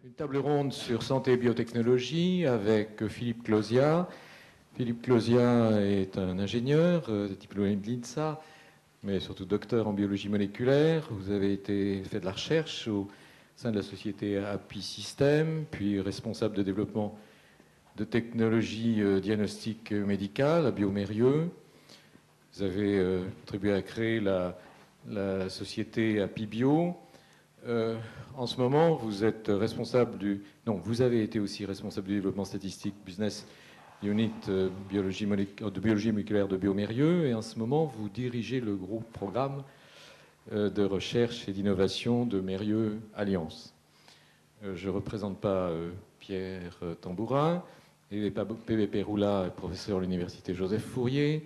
une table ronde sur santé et biotechnologie avec Philippe Clausia. Philippe Clausia est un ingénieur diplômé de l'INSA, mais surtout docteur en biologie moléculaire. Vous avez fait de la recherche au sein de la société API System, puis responsable de développement de technologies diagnostiques médicales à Biomérieux. Vous avez contribué à créer la société API Bio. En ce moment, vous êtes responsable vous avez été aussi responsable du développement statistique Business Unit de biologie moléculaire de Biomérieux, et en ce moment, vous dirigez le groupe programme de recherche et d'innovation de Mérieux Alliance. Je ne représente pas Pierre Tambourin, et PVP Roula, professeur à l'université Joseph Fourier,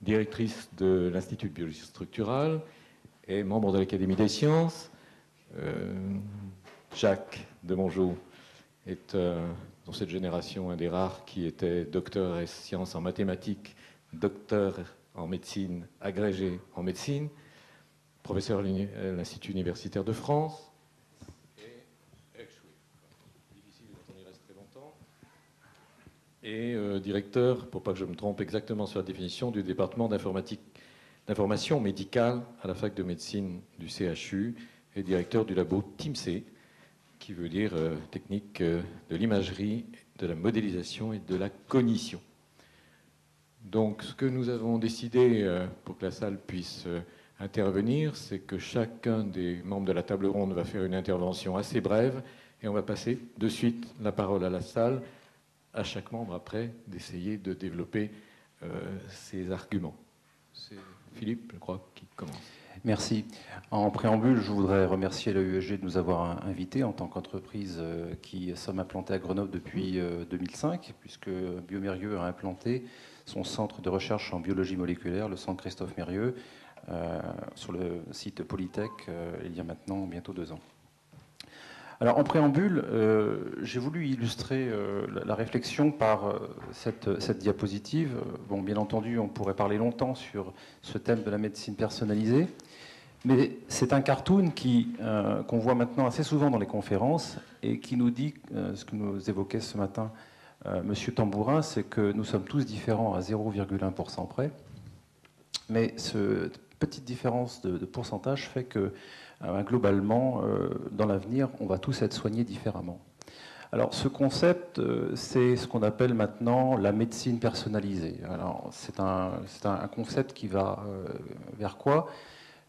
directrice de l'Institut de biologie structurale et membre de l'Académie des sciences. Jacques Demongeot est dans cette génération un des rares qui était docteur en sciences en mathématiques, docteur en médecine, agrégé en médecine, professeur à l'Institut universitaire de France, et directeur, pour pas que je me trompe exactement sur la définition, du département d'information médicale à la fac de médecine du CHU, et directeur du labo TIMC, qui veut dire technique de l'imagerie, de la modélisation et de la cognition. Donc ce que nous avons décidé pour que la salle puisse intervenir, c'est que chacun des membres de la table ronde va faire une intervention assez brève, et on va passer de suite la parole à la salle, à chaque membre après d'essayer de développer ses arguments. C'est Philippe, je crois, qui commence. Merci. En préambule, je voudrais remercier l'AUSG de nous avoir invités en tant qu'entreprise qui sommes implantés à Grenoble depuis 2005, puisque Biomérieux a implanté son centre de recherche en biologie moléculaire, le centre Christophe Mérieux, sur le site Polytech il y a maintenant bientôt 2 ans. Alors, en préambule, j'ai voulu illustrer la réflexion par cette diapositive. Bon, bien entendu, on pourrait parler longtemps sur ce thème de la médecine personnalisée, mais c'est un cartoon qu'on voit maintenant assez souvent dans les conférences et qui nous dit ce que nous évoquait ce matin Monsieur Tambourin, c'est que nous sommes tous différents à 0,1% près, mais cette petite différence de pourcentage fait que globalement, dans l'avenir, on va tous être soignés différemment. Alors, ce concept, c'est ce qu'on appelle maintenant la médecine personnalisée. Alors, c'est un concept qui va vers quoi?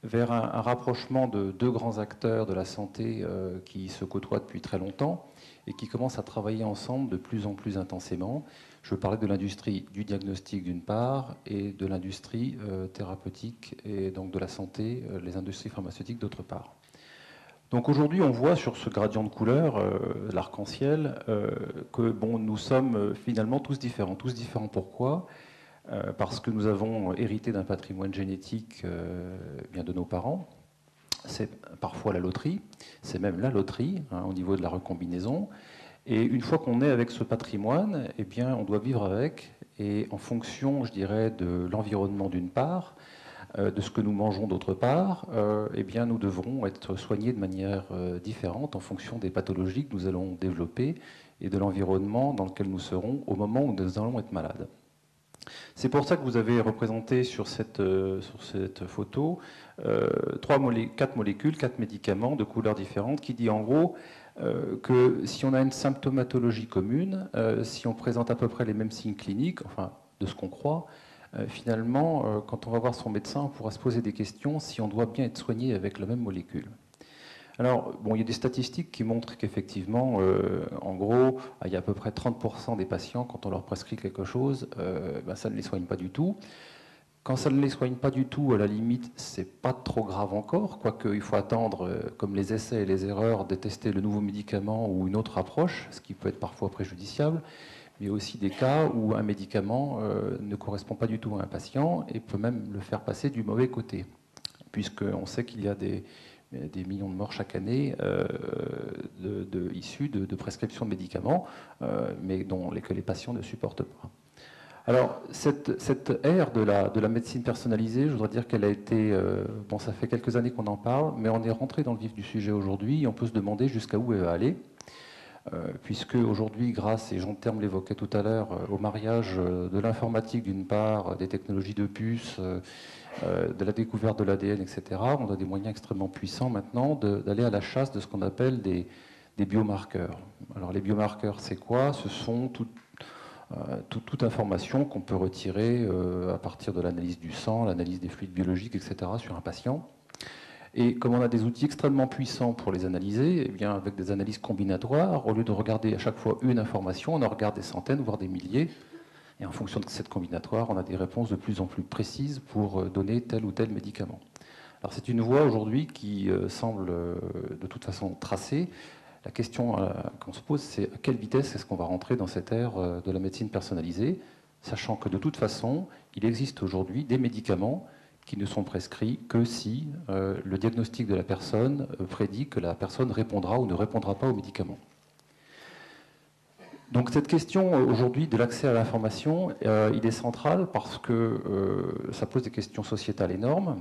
Vers un rapprochement de 2 grands acteurs de la santé qui se côtoient depuis très longtemps et qui commencent à travailler ensemble de plus en plus intensément. Je parlais de l'industrie du diagnostic d'une part et de l'industrie thérapeutique et donc de la santé, les industries pharmaceutiques d'autre part. Donc aujourd'hui, on voit sur ce gradient de couleur, l'arc-en-ciel, que bon, nous sommes finalement tous différents. Tous différents pourquoi? Parce que nous avons hérité d'un patrimoine génétique bien de nos parents. C'est parfois la loterie, c'est même la loterie au niveau de la recombinaison. Et une fois qu'on est avec ce patrimoine, eh bien, on doit vivre avec. Et en fonction, je dirais, de l'environnement d'une part, de ce que nous mangeons d'autre part, eh bien, nous devrons être soignés de manière différente en fonction des pathologies que nous allons développer et de l'environnement dans lequel nous serons au moment où nous allons être malades. C'est pour ça que vous avez représenté sur cette photo 4 molécules, 4 médicaments de couleurs différentes qui dit en gros que si on a une symptomatologie commune, si on présente à peu près les mêmes signes cliniques, enfin de ce qu'on croit, finalement, quand on va voir son médecin, on pourra se poser des questions si on doit bien être soigné avec la même molécule. Alors, bon, il y a des statistiques qui montrent qu'effectivement, en gros, il y a à peu près 30% des patients, quand on leur prescrit quelque chose, ça ne les soigne pas du tout. Quand ça ne les soigne pas du tout, à la limite, c'est pas trop grave encore, quoique il faut attendre, comme les essais et les erreurs, de tester le nouveau médicament ou une autre approche, ce qui peut être parfois préjudiciable. Mais aussi des cas où un médicament ne correspond pas du tout à un patient et peut même le faire passer du mauvais côté, puisqu'on sait qu'il y a des millions de morts chaque année issus de prescriptions de médicaments, mais que les patients ne supportent pas. Alors, cette ère de la médecine personnalisée, je voudrais dire qu'elle a été... bon, ça fait quelques années qu'on en parle, mais on est rentré dans le vif du sujet aujourd'hui et on peut se demander jusqu'à où elle va aller. puisque aujourd'hui, grâce, et Jean Terme l'évoquait tout à l'heure, au mariage de l'informatique d'une part, des technologies de puces, de la découverte de l'ADN, etc., on a des moyens extrêmement puissants maintenant d'aller à la chasse de ce qu'on appelle des biomarqueurs. Alors les biomarqueurs, c'est quoi? Ce sont toute information qu'on peut retirer à partir de l'analyse du sang, l'analyse des fluides biologiques, etc., sur un patient. Et comme on a des outils extrêmement puissants pour les analyser, eh bien, avec des analyses combinatoires, au lieu de regarder à chaque fois une information, on en regarde des centaines, voire des milliers. Et en fonction de cette combinatoire, on a des réponses de plus en plus précises pour donner tel ou tel médicament. Alors c'est une voie aujourd'hui qui semble de toute façon tracée. La question qu'on se pose, c'est à quelle vitesse est-ce qu'on va rentrer dans cette ère de la médecine personnalisée, sachant que de toute façon, il existe aujourd'hui des médicaments qui ne sont prescrits que si le diagnostic de la personne prédit que la personne répondra ou ne répondra pas aux médicaments. Donc cette question aujourd'hui de l'accès à l'information, il est central parce que ça pose des questions sociétales énormes.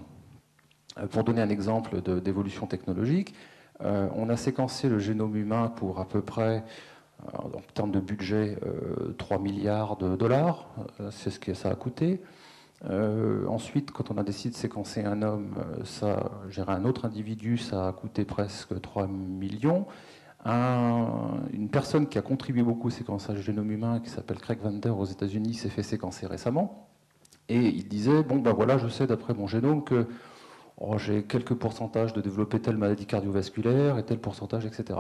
Pour donner un exemple d'évolution technologique, on a séquencé le génome humain pour à peu près, en termes de budget, 3 milliards de dollars. C'est ce que ça a coûté. Ensuite, quand on a décidé de séquencer un homme, gérer un autre individu, ça a coûté presque 3 millions. Une personne qui a contribué beaucoup au séquençage du génome humain, qui s'appelle Craig Venter aux États-Unis, s'est fait séquencer récemment. Et il disait, bon ben voilà, je sais d'après mon génome que j'ai quelques pourcentages de développer telle maladie cardiovasculaire et tel pourcentage, etc.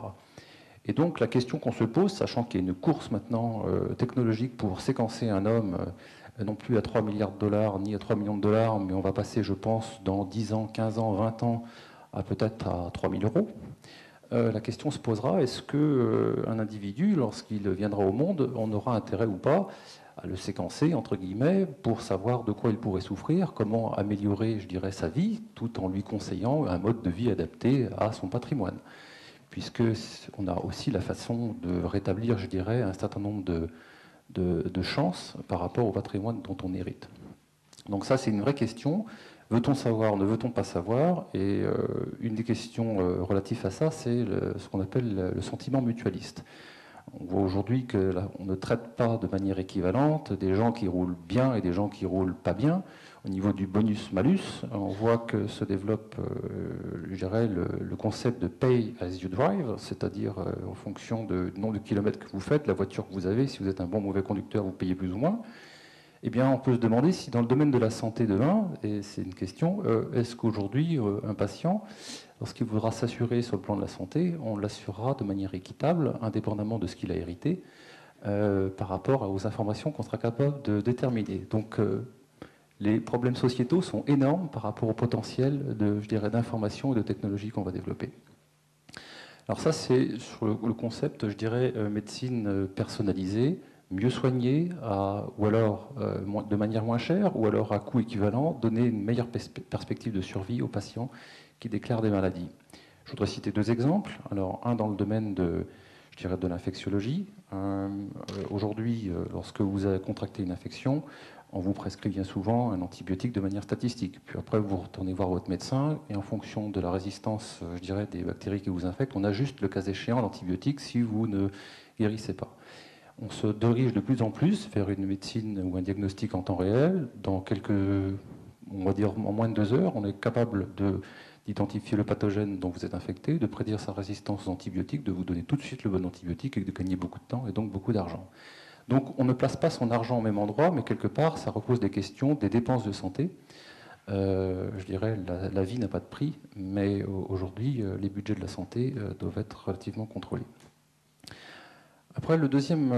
Et donc la question qu'on se pose, sachant qu'il y a une course maintenant technologique pour séquencer un homme, non plus à 3 milliards de dollars ni à 3 millions de dollars, mais on va passer, je pense, dans 10 ans, 15 ans, 20 ans, à peut-être à 3 000 euros. La question se posera, est-ce qu'un individu, lorsqu'il viendra au monde, on aura intérêt ou pas à le séquencer, entre guillemets, pour savoir de quoi il pourrait souffrir, comment améliorer, je dirais, sa vie, tout en lui conseillant un mode de vie adapté à son patrimoine. Puisqu'on a aussi la façon de rétablir, je dirais, un certain nombre de chances par rapport au patrimoine dont on hérite. Donc ça, c'est une vraie question. Veut-on savoir, ne veut-on pas savoir? Et une des questions relatives à ça, c'est ce qu'on appelle le sentiment mutualiste. On voit aujourd'hui qu'on ne traite pas de manière équivalente des gens qui roulent bien et des gens qui roulent pas bien. Au niveau du bonus-malus, on voit que se développe, je dirais, le concept de pay as you drive, c'est-à-dire en fonction du nombre de kilomètres que vous faites, la voiture que vous avez, si vous êtes un bon ou mauvais conducteur, vous payez plus ou moins. Eh bien, on peut se demander si dans le domaine de la santé demain, et c'est une question, est-ce qu'aujourd'hui, un patient, lorsqu'il voudra s'assurer sur le plan de la santé, on l'assurera de manière équitable, indépendamment de ce qu'il a hérité, par rapport aux informations qu'on sera capable de déterminer. Donc, les problèmes sociétaux sont énormes par rapport au potentiel d'information et de technologie qu'on va développer. Alors ça, c'est sur le concept, je dirais, médecine personnalisée, mieux soigner, ou alors de manière moins chère, ou alors à coût équivalent, donner une meilleure perspective de survie aux patients qui déclarent des maladies. Je voudrais citer deux exemples. Alors, un dans le domaine de l'infectiologie. Aujourd'hui, lorsque vous avez contracté une infection, on vous prescrit bien souvent un antibiotique de manière statistique. Puis après, vous retournez voir votre médecin, et en fonction de la résistance, je dirais, des bactéries qui vous infectent, on ajuste le cas échéant l'antibiotique si vous ne guérissez pas. On se dirige de plus en plus vers une médecine ou un diagnostic en temps réel. On va dire en moins de 2 heures, on est capable d'identifier le pathogène dont vous êtes infecté, de prédire sa résistance aux antibiotiques, de vous donner tout de suite le bon antibiotique et de gagner beaucoup de temps et donc beaucoup d'argent. Donc on ne place pas son argent au même endroit, mais quelque part, ça repose des questions, des dépenses de santé. Je dirais, la vie n'a pas de prix, mais aujourd'hui, les budgets de la santé doivent être relativement contrôlés. Après, le deuxième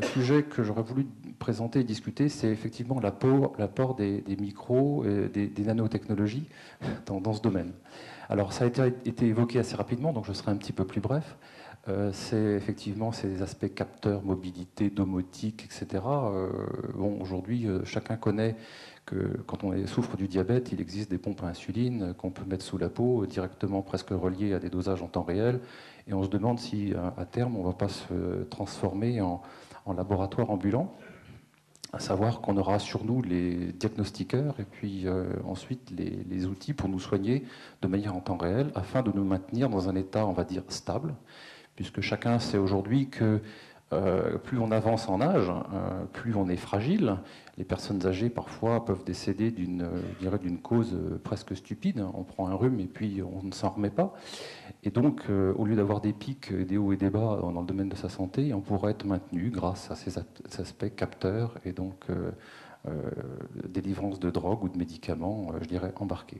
sujet que j'aurais voulu présenter et discuter, c'est effectivement l'apport des micros et des nanotechnologies dans ce domaine. Alors, ça a été évoqué assez rapidement, donc je serai un petit peu plus bref. C'est effectivement ces aspects capteurs, mobilité, domotique, etc. Aujourd'hui, chacun connaît que quand on souffre du diabète, il existe des pompes à insuline qu'on peut mettre sous la peau, directement presque reliées à des dosages en temps réel. Et on se demande si, à terme, on ne va pas se transformer en laboratoire ambulant, à savoir qu'on aura sur nous les diagnostiqueurs et puis ensuite les outils pour nous soigner de manière en temps réel, afin de nous maintenir dans un état, on va dire, stable, puisque chacun sait aujourd'hui que plus on avance en âge, plus on est fragile. Les personnes âgées, parfois, peuvent décéder d'une cause presque stupide. On prend un rhume et puis on ne s'en remet pas. Et donc, au lieu d'avoir des pics, des hauts et des bas dans le domaine de sa santé, on pourrait être maintenu grâce à ces aspects capteurs et donc délivrance de drogue ou de médicaments, je dirais, embarqués.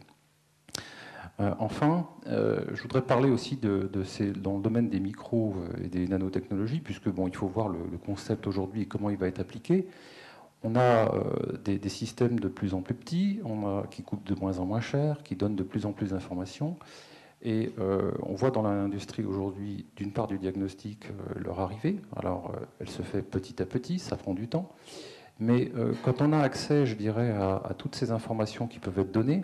Enfin, je voudrais parler aussi dans le domaine des micros et des nanotechnologies, puisque bon, il faut voir le concept aujourd'hui et comment il va être appliqué. On a des systèmes de plus en plus petits, qui coûtent de moins en moins cher, qui donnent de plus en plus d'informations. Et on voit dans l'industrie aujourd'hui, d'une part du diagnostic, leur arrivée. Alors, elle se fait petit à petit, ça prend du temps. Mais quand on a accès, je dirais, à toutes ces informations qui peuvent être données,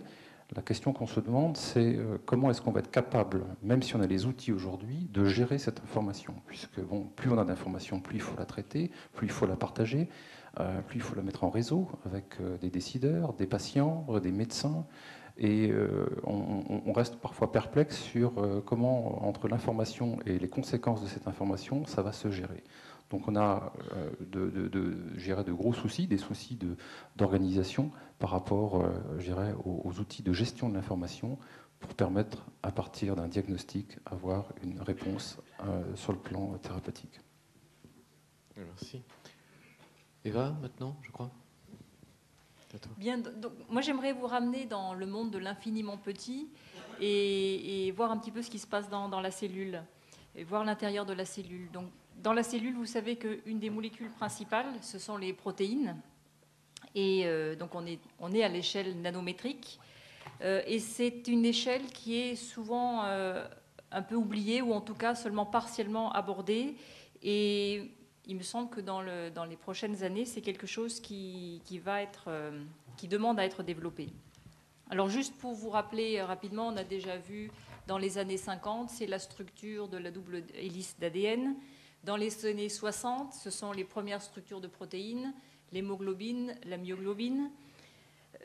la question qu'on se demande, c'est comment est-ce qu'on va être capable, même si on a les outils aujourd'hui, de gérer cette information. Puisque bon, plus on a d'informations, plus il faut la traiter, plus il faut la partager, plus il faut la mettre en réseau avec des décideurs, des patients, des médecins. Et on reste parfois perplexe sur comment, entre l'information et les conséquences de cette information, ça va se gérer. Donc on a de gros soucis, des soucis d'organisation par rapport aux outils de gestion de l'information pour permettre, à partir d'un diagnostic, avoir une réponse sur le plan thérapeutique. Merci. Eva, maintenant, je crois. Bien, donc, moi j'aimerais vous ramener dans le monde de l'infiniment petit et voir un petit peu ce qui se passe dans la cellule, et voir l'intérieur de la cellule. Donc, dans la cellule, vous savez qu'une des molécules principales, ce sont les protéines. Et donc on est à l'échelle nanométrique. Et c'est une échelle qui est souvent un peu oubliée, ou en tout cas seulement partiellement abordée. Et il me semble que dans les prochaines années, c'est quelque chose qui demande à être développé. Alors juste pour vous rappeler rapidement, on a déjà vu dans les années 50, c'est la structure de la double hélice d'ADN. Dans les années 60, ce sont les premières structures de protéines, l'hémoglobine, la myoglobine.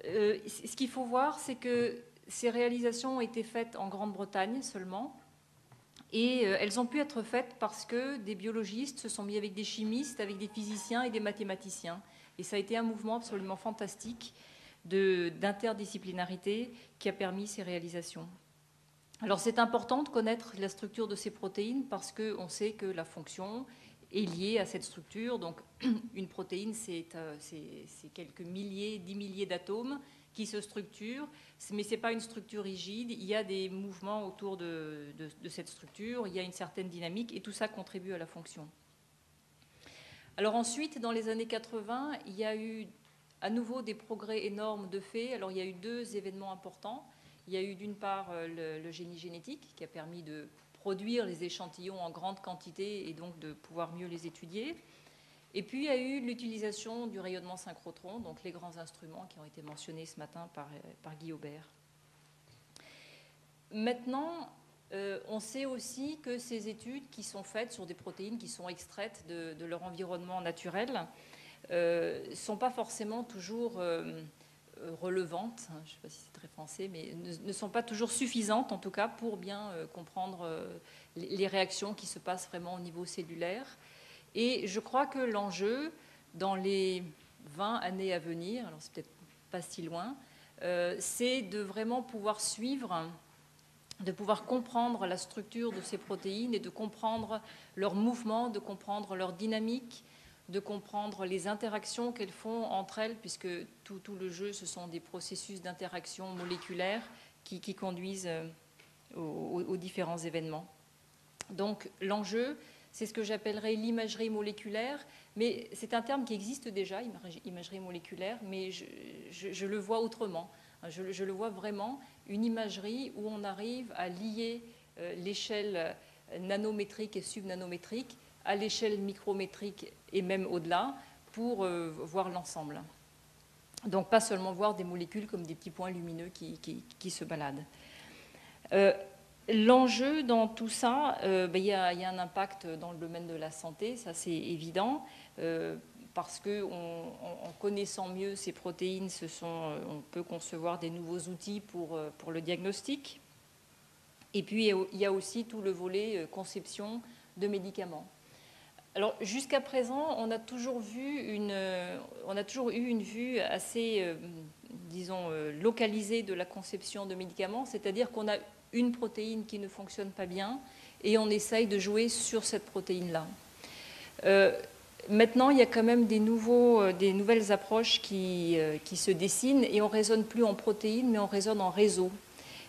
Ce qu'il faut voir, c'est que ces réalisations ont été faites en Grande-Bretagne seulement. Et elles ont pu être faites parce que des biologistes se sont mis avec des chimistes, avec des physiciens et des mathématiciens. Et ça a été un mouvement absolument fantastique d'interdisciplinarité qui a permis ces réalisations. Alors c'est important de connaître la structure de ces protéines parce qu'on sait que la fonction est liée à cette structure. Donc une protéine, c'est quelques milliers, 10 milliers d'atomes qui se structurent, mais ce n'est pas une structure rigide. Il y a des mouvements autour de cette structure, il y a une certaine dynamique et tout ça contribue à la fonction. Alors ensuite, dans les années 80, il y a eu à nouveau des progrès énormes de fait. Alors il y a eu deux événements importants. Il y a eu d'une part le génie génétique qui a permis de produire les échantillons en grande quantité et donc de pouvoir mieux les étudier. Et puis il y a eu l'utilisation du rayonnement synchrotron, donc les grands instruments qui ont été mentionnés ce matin par Guy Aubert. Maintenant, on sait aussi que ces études qui sont faites sur des protéines qui sont extraites de leur environnement naturel ne sont pas forcément toujours relevantes, je ne sais pas si c'est très français, mais ne sont pas toujours suffisantes en tout cas pour bien comprendre les réactions qui se passent vraiment au niveau cellulaire. Et je crois que l'enjeu dans les 20 années à venir, alors c'est peut-être pas si loin, c'est de vraiment pouvoir suivre, de pouvoir comprendre la structure de ces protéines et de comprendre leur mouvement, de comprendre leur dynamique, de comprendre les interactions qu'elles font entre elles, puisque tout le jeu, ce sont des processus d'interaction moléculaire qui conduisent aux différents événements. Donc l'enjeu, c'est ce que j'appellerais l'imagerie moléculaire, mais c'est un terme qui existe déjà, imagerie moléculaire, mais je le vois autrement. Je le vois vraiment, une imagerie où on arrive à lier l'échelle nanométrique et subnanométrique à l'échelle micrométrique et même au-delà pour voir l'ensemble. Donc pas seulement voir des molécules comme des petits points lumineux qui se baladent. L'enjeu dans tout ça, il y a un impact dans le domaine de la santé, ça c'est évident, parce qu'en connaissant mieux ces protéines, on peut concevoir des nouveaux outils pour le diagnostic. Et puis il y a aussi tout le volet conception de médicaments. Alors jusqu'à présent, on a toujours eu une vue assez, disons, localisée de la conception de médicaments, c'est-à-dire qu'on a une protéine qui ne fonctionne pas bien et on essaye de jouer sur cette protéine-là. Maintenant, il y a quand même des nouvelles approches qui se dessinent et on ne raisonne plus en protéines, mais on raisonne en réseau.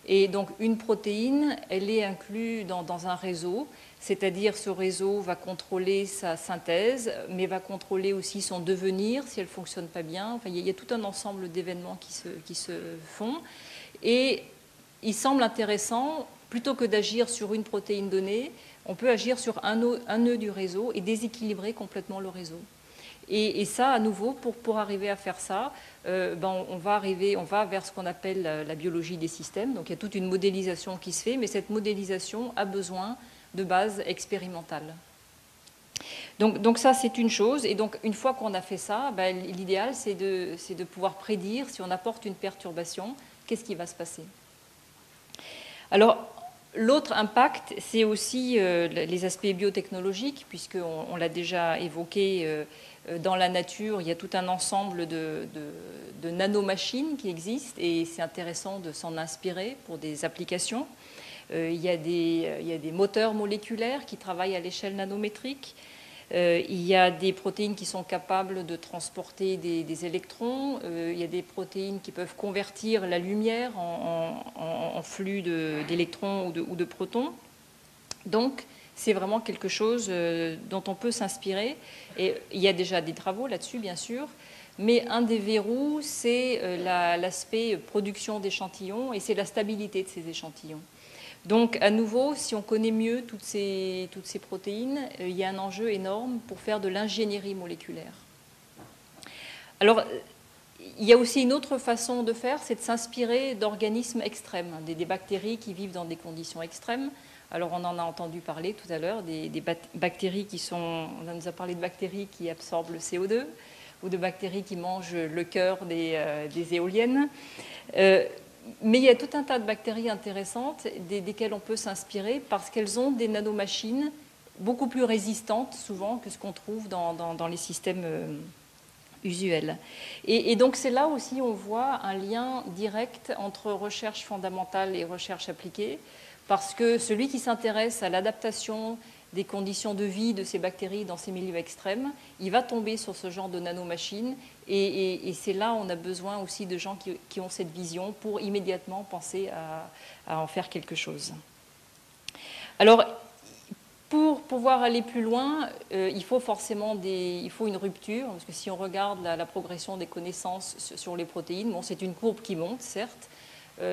Et donc une protéine, elle est inclue dans un réseau, c'est-à-dire ce réseau va contrôler sa synthèse, mais va contrôler aussi son devenir si elle ne fonctionne pas bien. Enfin, il y a tout un ensemble d'événements qui se font. Et il semble intéressant, plutôt que d'agir sur une protéine donnée, on peut agir sur un nœud du réseau et déséquilibrer complètement le réseau. Et ça, à nouveau, pour arriver à faire ça, on va vers ce qu'on appelle la biologie des systèmes. Donc il y a toute une modélisation qui se fait, mais cette modélisation a besoin de bases expérimentales. Donc ça, c'est une chose. Et donc une fois qu'on a fait ça, l'idéal, c'est de pouvoir prédire si on apporte une perturbation, qu'est-ce qui va se passer. Alors, l'autre impact, c'est aussi les aspects biotechnologiques, puisqu'on l'a déjà évoqué. Dans la nature, il y a tout un ensemble de nanomachines qui existent et c'est intéressant de s'en inspirer pour des applications. Il y a des moteurs moléculaires qui travaillent à l'échelle nanométrique. Il y a des protéines qui sont capables de transporter des électrons. Il y a des protéines qui peuvent convertir la lumière en flux d'électrons ou de protons. Donc, c'est vraiment quelque chose dont on peut s'inspirer. Et il y a déjà des travaux là-dessus, bien sûr. Mais un des verrous, c'est l'aspect production d'échantillons et c'est la stabilité de ces échantillons. Donc, à nouveau, si on connaît mieux toutes ces protéines, il y a un enjeu énorme pour faire de l'ingénierie moléculaire. Alors, il y a aussi une autre façon de faire, c'est de s'inspirer d'organismes extrêmes, des bactéries qui vivent dans des conditions extrêmes. Alors, on en a entendu parler tout à l'heure, des bactéries on nous a parlé de bactéries qui absorbent le CO2 ou de bactéries qui mangent le cœur des éoliennes. Mais il y a tout un tas de bactéries intéressantes desquelles on peut s'inspirer parce qu'elles ont des nanomachines beaucoup plus résistantes souvent que ce qu'on trouve dans les systèmes usuels. Et donc c'est là aussi on voit un lien direct entre recherche fondamentale et recherche appliquée parce que celui qui s'intéresse à l'adaptation des conditions de vie de ces bactéries dans ces milieux extrêmes, il va tomber sur ce genre de nanomachines et c'est là où on a besoin aussi de gens qui ont cette vision pour immédiatement penser à en faire quelque chose. Alors, pour pouvoir aller plus loin, il faut forcément une rupture, parce que si on regarde la progression des connaissances sur les protéines, bon, c'est une courbe qui monte, certes.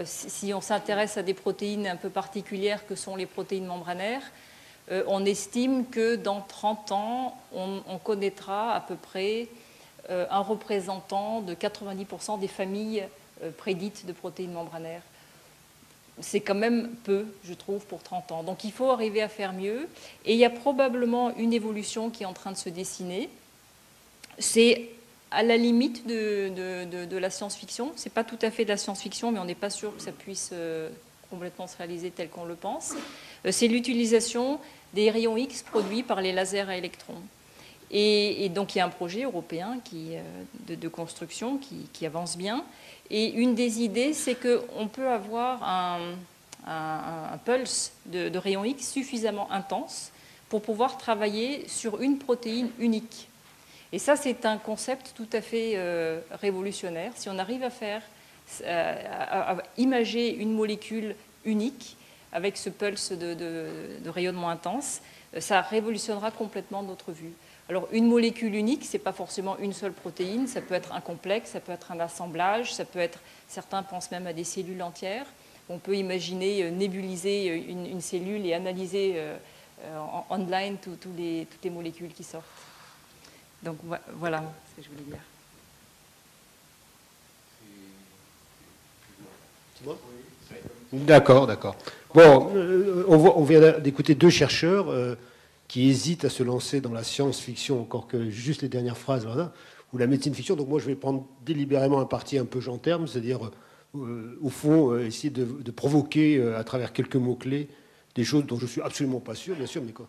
Si on s'intéresse à des protéines un peu particulières que sont les protéines membranaires, on estime que dans 30 ans, on connaîtra à peu près un représentant de 90% des familles prédites de protéines membranaires. C'est quand même peu, je trouve, pour 30 ans. Donc il faut arriver à faire mieux. Et il y a probablement une évolution qui est en train de se dessiner. C'est à la limite de la science-fiction. Ce n'est pas tout à fait de la science-fiction, mais on n'est pas sûr que ça puisse complètement se réaliser tel qu'on le pense. C'est l'utilisation des rayons X produits par les lasers à électrons. Et donc il y a un projet européen de construction qui avance bien. Et une des idées, c'est qu'on peut avoir un pulse de rayons X suffisamment intense pour pouvoir travailler sur une protéine unique. Et ça, c'est un concept tout à fait révolutionnaire. Si on arrive à imager une molécule unique avec ce pulse de rayonnement intense, ça révolutionnera complètement notre vue. Alors, une molécule unique, ce n'est pas forcément une seule protéine, ça peut être un complexe, ça peut être un assemblage, ça peut être, certains pensent même à des cellules entières. On peut imaginer nébuliser une cellule et analyser online toutes les molécules qui sortent. Donc, voilà ce que je voulais dire. C'est bon ? D'accord. Bon, on vient d'écouter deux chercheurs qui hésitent à se lancer dans la science-fiction, encore que juste les dernières phrases, voilà, ou la médecine-fiction. Donc moi, je vais prendre délibérément un parti un peu Jean terme, c'est-à-dire, au fond, essayer de provoquer, à travers quelques mots-clés, des choses dont je ne suis absolument pas sûr, bien sûr, mais quoi.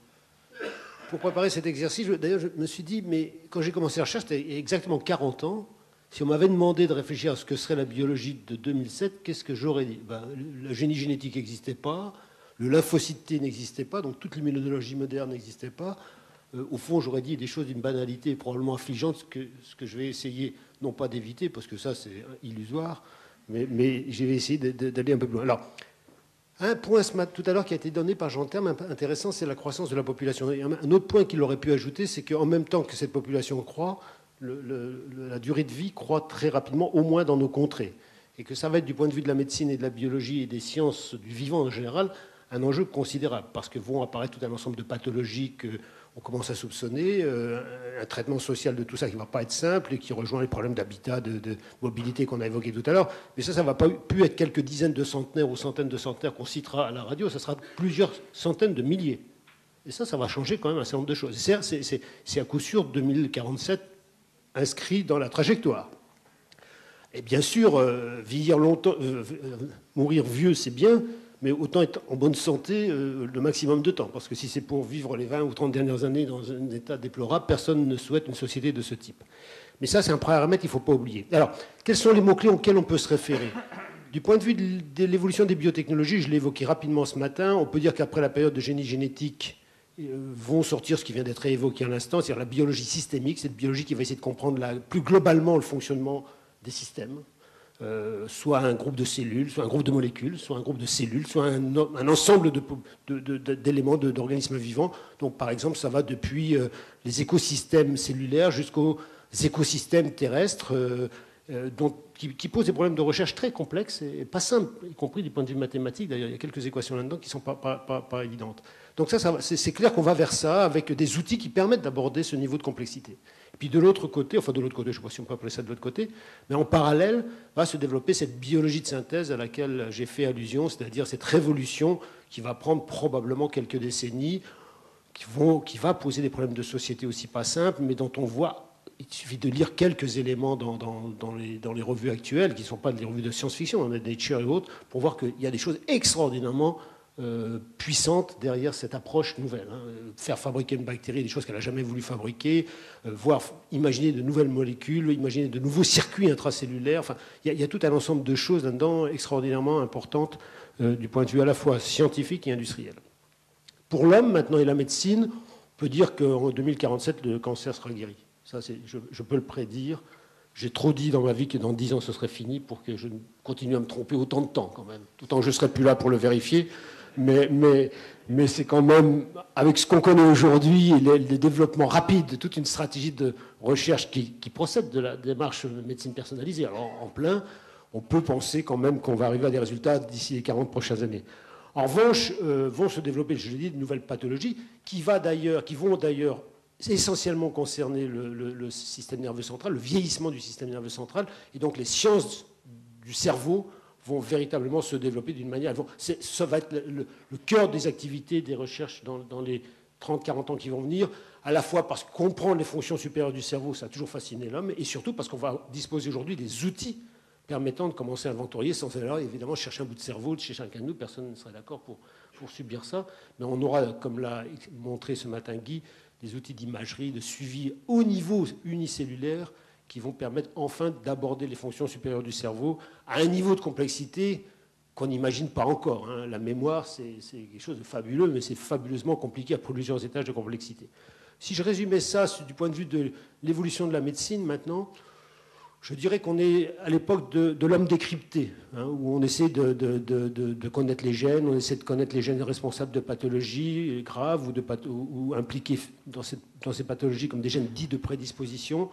pour préparer cet exercice, d'ailleurs, je me suis dit, mais quand j'ai commencé la recherche, c'était il y a exactement 40 ans. Si on m'avait demandé de réfléchir à ce que serait la biologie de 2007, qu'est-ce que j'aurais dit? La génie génétique n'existait pas, le lymphocyte T n'existait pas, donc toute l'immunologie moderne n'existait pas. Au fond, j'aurais dit des choses d'une banalité probablement affligeante, ce que je vais essayer, non pas d'éviter, parce que ça, c'est illusoire, mais je vais essayer d'aller un peu plus loin. Alors, un point tout à l'heure qui a été donné par Jean Terme, intéressant, c'est la croissance de la population. Et un autre point qu'il aurait pu ajouter, c'est qu'en même temps que cette population croît, la durée de vie croît très rapidement, au moins dans nos contrées. Et que ça va être, du point de vue de la médecine et de la biologie et des sciences du vivant en général, un enjeu considérable, parce que vont apparaître tout un ensemble de pathologies qu'on commence à soupçonner, un traitement social de tout ça qui ne va pas être simple et qui rejoint les problèmes d'habitat, de mobilité qu'on a évoqués tout à l'heure. Mais ça ne va pas plus être quelques dizaines de centenaires ou centaines de centenaires qu'on citera à la radio, ça sera plusieurs centaines de milliers. Et ça va changer quand même un certain nombre de choses. C'est à coup sûr 2047 inscrit dans la trajectoire. Et bien sûr, vieillir longtemps, mourir vieux, c'est bien, mais autant être en bonne santé le maximum de temps. Parce que si c'est pour vivre les 20 ou 30 dernières années dans un état déplorable, personne ne souhaite une société de ce type. Mais ça, c'est un paramètre qu'il ne faut pas oublier. Alors, quels sont les mots-clés auxquels on peut se référer? Du point de vue de l'évolution des biotechnologies, je l'ai évoqué rapidement ce matin, on peut dire qu'après la période de génie génétique, vont sortir ce qui vient d'être évoqué à l'instant, c'est-à-dire la biologie systémique, cette biologie qui va essayer de comprendre plus globalement le fonctionnement des systèmes, soit un groupe de cellules, soit un groupe de molécules, soit un groupe de cellules, soit un ensemble d'éléments, d'organismes vivants. Donc par exemple, ça va depuis les écosystèmes cellulaires jusqu'aux écosystèmes terrestres, qui posent des problèmes de recherche très complexes et pas simples, y compris du point de vue mathématique. D'ailleurs, il y a quelques équations là-dedans qui ne sont pas évidentes. Donc c'est clair qu'on va vers ça avec des outils qui permettent d'aborder ce niveau de complexité. Et puis de l'autre côté, je ne sais pas si on peut appeler ça de l'autre côté, mais en parallèle va se développer cette biologie de synthèse à laquelle j'ai fait allusion, c'est-à-dire cette révolution qui va prendre probablement quelques décennies, qui va poser des problèmes de société aussi pas simples, mais dont on voit. Il suffit de lire quelques éléments dans les revues actuelles, qui ne sont pas des revues de science-fiction, on a Nature et autres, pour voir qu'il y a des choses extraordinairement puissantes derrière cette approche nouvelle. Faire fabriquer une bactérie, des choses qu'elle n'a jamais voulu fabriquer, imaginer de nouvelles molécules, imaginer de nouveaux circuits intracellulaires. Enfin, il y a tout un ensemble de choses là-dedans extraordinairement importantes du point de vue à la fois scientifique et industriel. Pour l'homme, maintenant, et la médecine, on peut dire qu'en 2047, le cancer sera guéri. Ça, je peux le prédire. J'ai trop dit dans ma vie que dans 10 ans, ce serait fini pour que je continue à me tromper autant de temps, quand même. Tout temps, je ne serai plus là pour le vérifier. Mais c'est quand même, avec ce qu'on connaît aujourd'hui, les développements rapides, toute une stratégie de recherche qui procède de la démarche de médecine personnalisée. Alors, en plein, on peut penser quand même qu'on va arriver à des résultats d'ici les 40 prochaines années. En revanche, vont se développer, je l'ai dit, de nouvelles pathologies qui vont d'ailleurs essentiellement concerner le système nerveux central, le vieillissement du système nerveux central, et donc les sciences du cerveau vont véritablement se développer d'une manière... Ça va être le cœur des activités, des recherches dans les 30-40 ans qui vont venir, à la fois parce que comprendre les fonctions supérieures du cerveau, ça a toujours fasciné l'homme, et surtout parce qu'on va disposer aujourd'hui des outils permettant de commencer à inventorier, sans alors évidemment chercher un bout de cerveau chez chacun de nous, personne ne serait d'accord pour subir ça, mais on aura, comme l'a montré ce matin Guy, des outils d'imagerie, de suivi au niveau unicellulaire qui vont permettre enfin d'aborder les fonctions supérieures du cerveau à un niveau de complexité qu'on n'imagine pas encore. La mémoire, c'est quelque chose de fabuleux, mais c'est fabuleusement compliqué à plusieurs étages de complexité. Si je résumais ça du point de vue de l'évolution de la médecine maintenant, je dirais qu'on est à l'époque de l'homme décrypté, où on essaie de connaître les gènes, on essaie de connaître les gènes responsables de pathologies graves ou impliqués dans ces pathologies comme des gènes dits de prédisposition.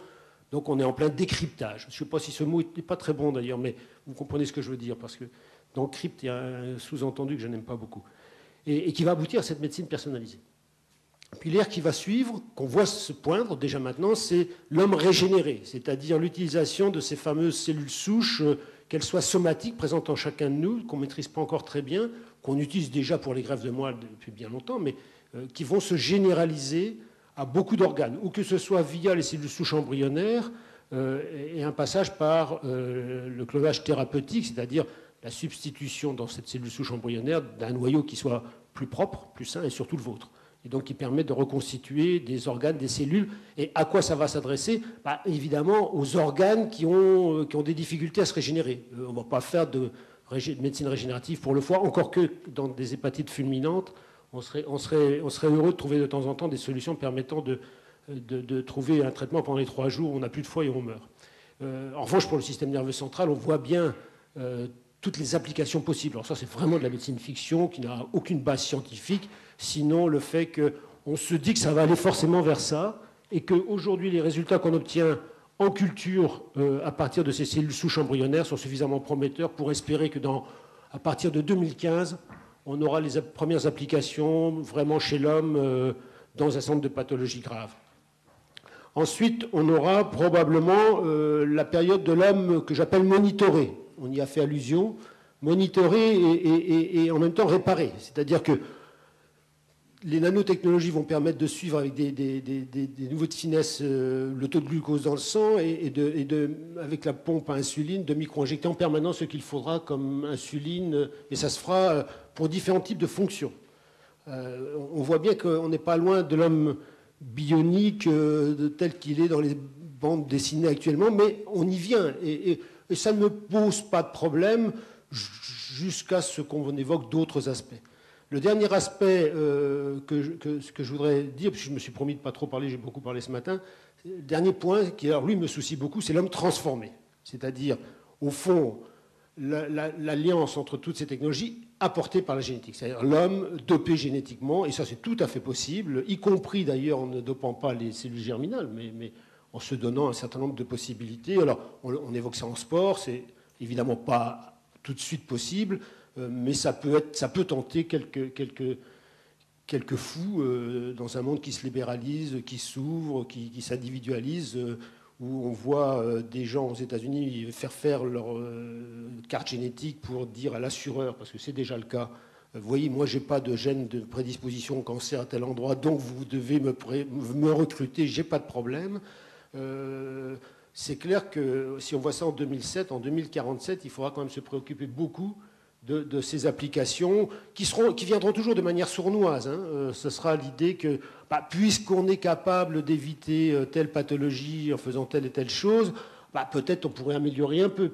Donc on est en plein décryptage. Je ne sais pas si ce mot n'est pas très bon d'ailleurs, mais vous comprenez ce que je veux dire, parce que dans crypte, il y a un sous-entendu que je n'aime pas beaucoup, et qui va aboutir à cette médecine personnalisée. Puis l'ère qui va suivre, qu'on voit se poindre déjà maintenant, c'est l'homme régénéré, c'est-à-dire l'utilisation de ces fameuses cellules souches, qu'elles soient somatiques, présentes en chacun de nous, qu'on ne maîtrise pas encore très bien, qu'on utilise déjà pour les greffes de moelle depuis bien longtemps, mais qui vont se généraliser à beaucoup d'organes, ou que ce soit via les cellules souches embryonnaires et un passage par le clonage thérapeutique, c'est-à-dire la substitution dans cette cellule souche embryonnaire d'un noyau qui soit plus propre, plus sain, et surtout le vôtre. et donc qui permet de reconstituer des organes, des cellules. Et à quoi ça va s'adresser? Évidemment aux organes qui ont des difficultés à se régénérer. On ne va pas faire de médecine régénérative pour le foie, encore que dans des hépatites fulminantes, on serait heureux de trouver de temps en temps des solutions permettant de trouver un traitement pendant les 3 jours où on n'a plus de foie et on meurt. En revanche, pour le système nerveux central, on voit bien toutes les applications possibles. Alors ça, c'est vraiment de la médecine fiction qui n'a aucune base scientifique, sinon le fait qu'on se dit que ça va aller forcément vers ça, et qu'aujourd'hui, les résultats qu'on obtient en culture à partir de ces cellules souches embryonnaires sont suffisamment prometteurs pour espérer que à partir de 2015, on aura les premières applications vraiment chez l'homme dans un centre de pathologies graves. Ensuite, on aura probablement la période de l'homme que j'appelle monitoré. On y a fait allusion. Monitorer et en même temps réparer. C'est-à-dire que les nanotechnologies vont permettre de suivre avec des niveaux de finesse le taux de glucose dans le sang et avec la pompe à insuline, de micro-injecter en permanence ce qu'il faudra comme insuline. Et ça se fera pour différents types de fonctions. On voit bien qu'on n'est pas loin de l'homme bionique tel qu'il est dans les bandes dessinées actuellement, mais on y vient. Et ça ne pose pas de problème jusqu'à ce qu'on évoque d'autres aspects. Le dernier aspect que je voudrais dire, puisque je me suis promis de ne pas trop parler, j'ai beaucoup parlé ce matin, le dernier point qui, alors, lui, me soucie beaucoup, c'est l'homme transformé. C'est-à-dire, au fond, l'alliance entre toutes ces technologies apportées par la génétique. C'est-à-dire l'homme dopé génétiquement, et ça c'est tout à fait possible, y compris d'ailleurs en ne dopant pas les cellules germinales, mais en se donnant un certain nombre de possibilités. Alors, on évoque ça en sport, c'est évidemment pas tout de suite possible, mais ça peut tenter quelques fous dans un monde qui se libéralise, qui s'ouvre, qui s'individualise, où on voit des gens aux États-Unis faire leur carte génétique pour dire à l'assureur, parce que c'est déjà le cas, vous voyez, moi j'ai pas de gène de prédisposition au cancer à tel endroit, donc vous devez me recruter, j'ai pas de problème. C'est clair que si on voit ça en 2007, en 2047, il faudra quand même se préoccuper beaucoup de ces applications qui viendront toujours de manière sournoise. Ce sera l'idée que, puisqu'on est capable d'éviter telle pathologie en faisant telle et telle chose, peut-être on pourrait améliorer un peu.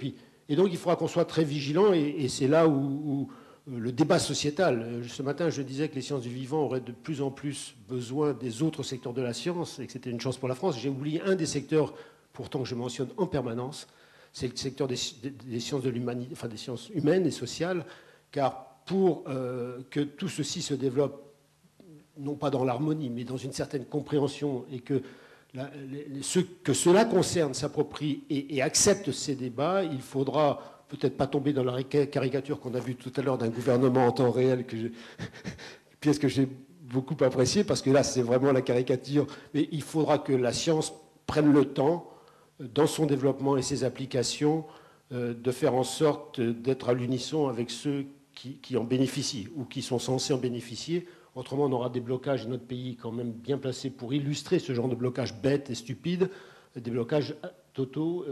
Et donc il faudra qu'on soit très vigilant, et c'est là où le débat sociétal. Ce matin, je disais que les sciences du vivant auraient de plus en plus besoin des autres secteurs de la science, et que c'était une chance pour la France. J'ai oublié un des secteurs, pourtant, que je mentionne en permanence, c'est le secteur des sciences de l'humanité, enfin des sciences humaines et sociales, car pour que tout ceci se développe, non pas dans l'harmonie, mais dans une certaine compréhension, et que ceux que cela concerne s'approprient et acceptent ces débats, il faudra peut-être pas tomber dans la caricature qu'on a vue tout à l'heure d'un gouvernement en temps réel, pièce que j'ai beaucoup appréciée, parce que là c'est vraiment la caricature, mais il faudra que la science prenne le temps, dans son développement et ses applications, de faire en sorte d'être à l'unisson avec ceux qui en bénéficient ou qui sont censés en bénéficier. Autrement, on aura des blocages, et notre pays est quand même bien placé pour illustrer ce genre de blocages bêtes et stupides, des blocages totaux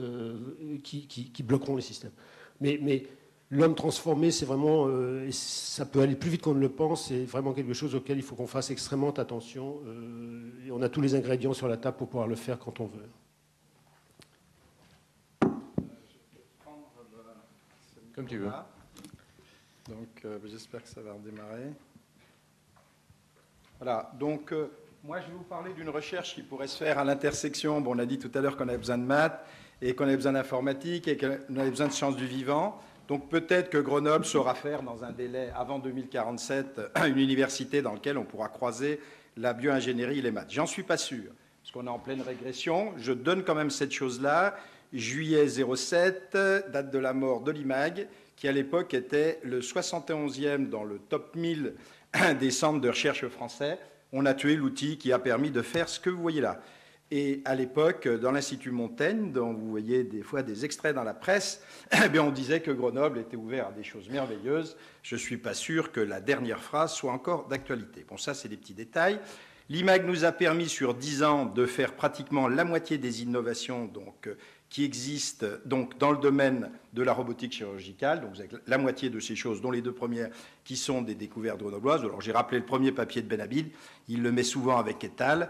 qui bloqueront les systèmes. Mais l'homme transformé, c'est vraiment, ça peut aller plus vite qu'on ne le pense, c'est vraiment quelque chose auquel il faut qu'on fasse extrêmement attention. Et on a tous les ingrédients sur la table pour pouvoir le faire quand on veut. Comme tu veux. Donc, j'espère que ça va redémarrer. Voilà. Donc, moi, je vais vous parler d'une recherche qui pourrait se faire à l'intersection. Bon, on a dit tout à l'heure qu'on avait besoin de maths et qu'on avait besoin d'informatique et qu'on avait besoin de sciences du vivant. Donc, peut-être que Grenoble saura faire, dans un délai avant 2047, une université dans laquelle on pourra croiser la bio-ingénierie et les maths. J'en suis pas sûr, parce qu'on est en pleine régression. Je donne quand même cette chose-là. Juillet 07, date de la mort de l'IMAG, qui à l'époque était le 71e dans le top 1000 des centres de recherche français. On a tué l'outil qui a permis de faire ce que vous voyez là. Et à l'époque, dans l'Institut Montaigne, dont vous voyez des fois des extraits dans la presse, on disait que Grenoble était ouvert à des choses merveilleuses. Je ne suis pas sûr que la dernière phrase soit encore d'actualité. Bon, ça, c'est des petits détails. L'IMAG nous a permis sur 10 ans de faire pratiquement la moitié des innovations qui existent donc, dans le domaine de la robotique chirurgicale, donc avec la moitié de ces choses, dont les 2 premières qui sont des découvertes grenobloises. Alors j'ai rappelé le premier papier de Benhabib, il le met souvent avec Étal.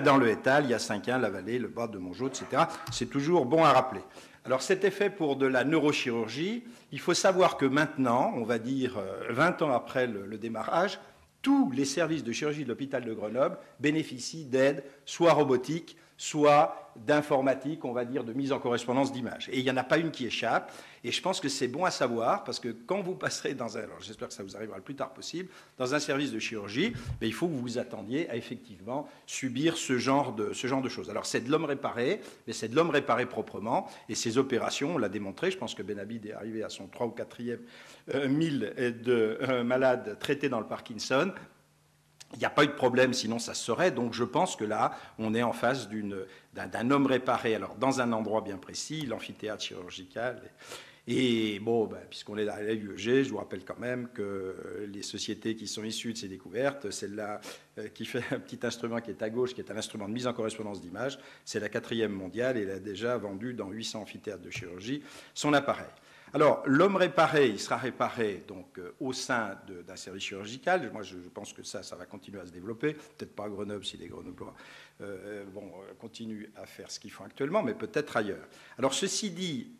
Dans le Étal, il y a 5-1, la vallée, le bas de Mongeau, etc. C'est toujours bon à rappeler. Alors cet effet pour de la neurochirurgie, il faut savoir que maintenant, on va dire 20 ans après le démarrage, tous les services de chirurgie de l'hôpital de Grenoble bénéficient d'aides, soit robotiques, soit d'informatique, on va dire, de mise en correspondance d'images. Et il n'y en a pas une qui échappe. Et je pense que c'est bon à savoir, parce que quand vous passerez dans un... Alors j'espère que ça vous arrivera le plus tard possible, dans un service de chirurgie, il faut que vous vous attendiez à effectivement subir ce genre de choses. Alors c'est de l'homme réparé, mais c'est de l'homme réparé proprement. Et ces opérations, on l'a démontré, je pense que Benhabib est arrivé à son 3 ou 4e 1000 de malades traités dans le Parkinson. Il n'y a pas eu de problème, sinon ça se saurait. Donc je pense que là, on est en face d'un homme réparé, alors dans un endroit bien précis, l'amphithéâtre chirurgical. Et bon, puisqu'on est à l'UEG, je vous rappelle quand même que les sociétés qui sont issues de ces découvertes, celle-là qui fait un petit instrument qui est à gauche, qui est un instrument de mise en correspondance d'image, c'est la 4e mondiale et elle a déjà vendu dans 800 amphithéâtres de chirurgie son appareil. Alors, l'homme réparé, il sera réparé donc, au sein d'un service chirurgical. Moi, je pense que ça va continuer à se développer. Peut-être pas à Grenoble, si les Grenoblois continuent à faire ce qu'ils font actuellement, mais peut-être ailleurs. Alors, ceci dit,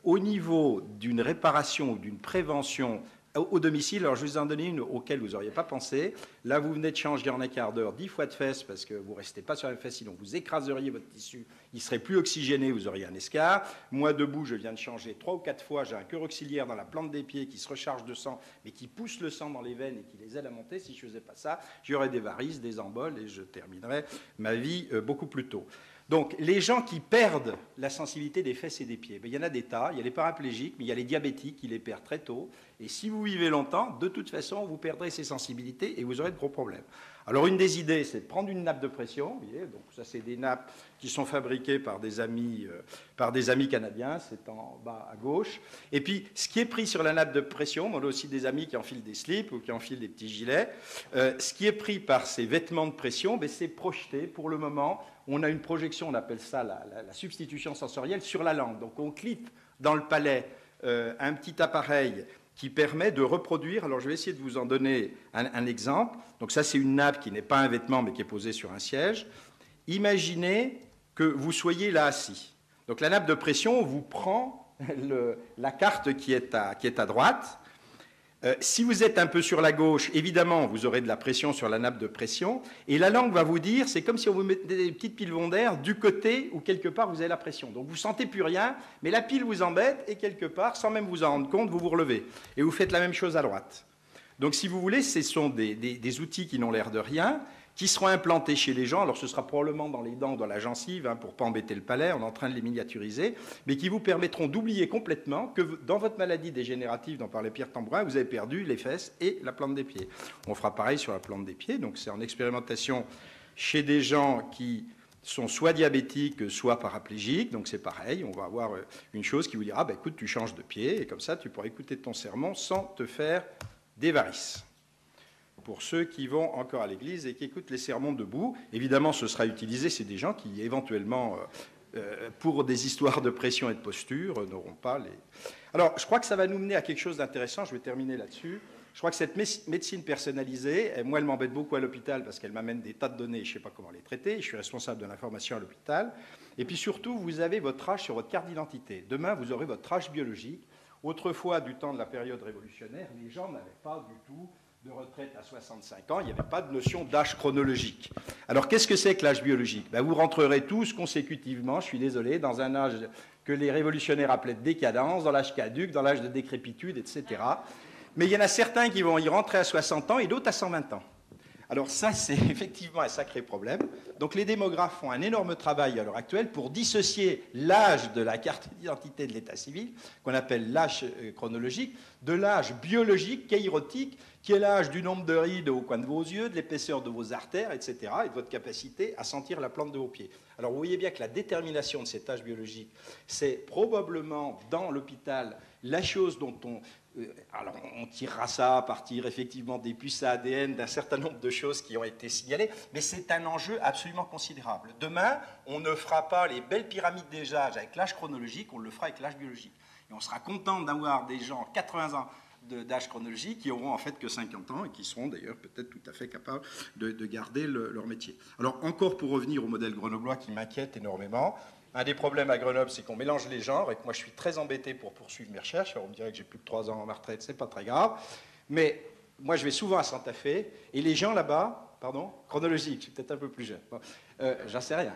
au niveau d'une réparation ou d'une prévention au domicile, alors je vais vous en donner une auquel vous n'auriez pas pensé. Là, vous venez de changer en un quart d'heure 10 fois de fesses parce que vous ne restez pas sur la fesse, sinon vous écraseriez votre tissu, il serait plus oxygéné, vous auriez un escar. Moi, debout, je viens de changer 3 ou 4 fois, j'ai un cœur auxiliaire dans la plante des pieds qui se recharge de sang, mais qui pousse le sang dans les veines et qui les aide à monter. Si je ne faisais pas ça, j'aurais des varices, des emboles et je terminerais ma vie beaucoup plus tôt. Donc, les gens qui perdent la sensibilité des fesses et des pieds, il y en a des tas. Il y a les paraplégiques, mais il y a les diabétiques qui les perdent très tôt. Et si vous vivez longtemps, de toute façon, vous perdrez ces sensibilités et vous aurez de gros problèmes. Alors, une des idées, c'est de prendre une nappe de pression. Vous voyez, donc ça, c'est des nappes qui sont fabriquées par des amis canadiens. C'est en bas à gauche. Et puis, ce qui est pris sur la nappe de pression, on a aussi des amis qui enfilent des slips ou qui enfilent des petits gilets. Ce qui est pris par ces vêtements de pression, c'est projeté pour le moment. On a une projection, on appelle ça la substitution sensorielle sur la langue. Donc on clipe dans le palais un petit appareil qui permet de reproduire. Alors je vais essayer de vous en donner un exemple. Donc ça c'est une nappe qui n'est pas un vêtement mais qui est posée sur un siège. Imaginez que vous soyez là assis. Donc la nappe de pression vous prend la carte qui est à droite. Si vous êtes un peu sur la gauche, évidemment, vous aurez de la pression sur la nappe de pression, et la langue va vous dire, c'est comme si on vous mettait des petites piles d'air du côté où quelque part vous avez la pression. Donc vous ne sentez plus rien, mais la pile vous embête, et quelque part, sans même vous en rendre compte, vous vous relevez. Et vous faites la même chose à droite. Donc si vous voulez, ce sont des outils qui n'ont l'air de rien, qui seront implantés chez les gens. Alors ce sera probablement dans les dents, dans la gencive, pour ne pas embêter le palais, on est en train de les miniaturiser, mais qui vous permettront d'oublier complètement que dans votre maladie dégénérative dont parlait Pierre Tambourin, vous avez perdu les fesses et la plante des pieds. On fera pareil sur la plante des pieds, donc c'est en expérimentation chez des gens qui sont soit diabétiques, soit paraplégiques, donc c'est pareil, on va avoir une chose qui vous dira, écoute, tu changes de pied, et comme ça tu pourras écouter ton sermon sans te faire des varices. Pour ceux qui vont encore à l'église et qui écoutent les sermons debout. Évidemment, ce sera utilisé, c'est des gens qui, éventuellement, pour des histoires de pression et de posture, n'auront pas les... Alors, je crois que ça va nous mener à quelque chose d'intéressant, je vais terminer là-dessus. Je crois que cette médecine personnalisée, moi, elle m'embête beaucoup à l'hôpital parce qu'elle m'amène des tas de données, je ne sais pas comment les traiter, je suis responsable de l'information à l'hôpital. Et puis surtout, vous avez votre âge sur votre carte d'identité. Demain, vous aurez votre âge biologique. Autrefois, du temps de la période révolutionnaire, les gens n'avaient pas du tout de retraite à 65 ans, il n'y avait pas de notion d'âge chronologique. Alors, qu'est-ce que c'est que l'âge biologique ? Vous rentrerez tous consécutivement, je suis désolé, dans un âge que les révolutionnaires appelaient de décadence, dans l'âge caduc, dans l'âge de décrépitude, etc. Mais il y en a certains qui vont y rentrer à 60 ans et d'autres à 120 ans. Alors ça, c'est effectivement un sacré problème. Donc les démographes font un énorme travail à l'heure actuelle pour dissocier l'âge de la carte d'identité de l'état civil, qu'on appelle l'âge chronologique, de l'âge biologique, kéirotique, qui est l'âge du nombre de rides au coin de vos yeux, de l'épaisseur de vos artères, etc., et de votre capacité à sentir la plante de vos pieds. Alors vous voyez bien que la détermination de cet âge biologique, c'est probablement dans l'hôpital la chose dont alors on tirera ça à partir effectivement des puces à ADN, d'un certain nombre de choses qui ont été signalées, mais c'est un enjeu absolument considérable. Demain, on ne fera pas les belles pyramides des âges avec l'âge chronologique, on le fera avec l'âge biologique. Et on sera content d'avoir des gens 80 ans d'âge chronologique qui auront en fait que 50 ans et qui seront d'ailleurs peut-être tout à fait capables de garder leur métier. Alors encore pour revenir au modèle grenoblois qui m'inquiète énormément, un des problèmes à Grenoble, c'est qu'on mélange les genres et que moi je suis très embêté pour poursuivre mes recherches. Alors on me dirait que j'ai plus de 3 ans en ma retraite, c'est pas très grave, mais moi je vais souvent à Santa Fe et les gens là-bas, pardon, chronologique, je suis peut-être un peu plus jeune, bon, j'en sais rien.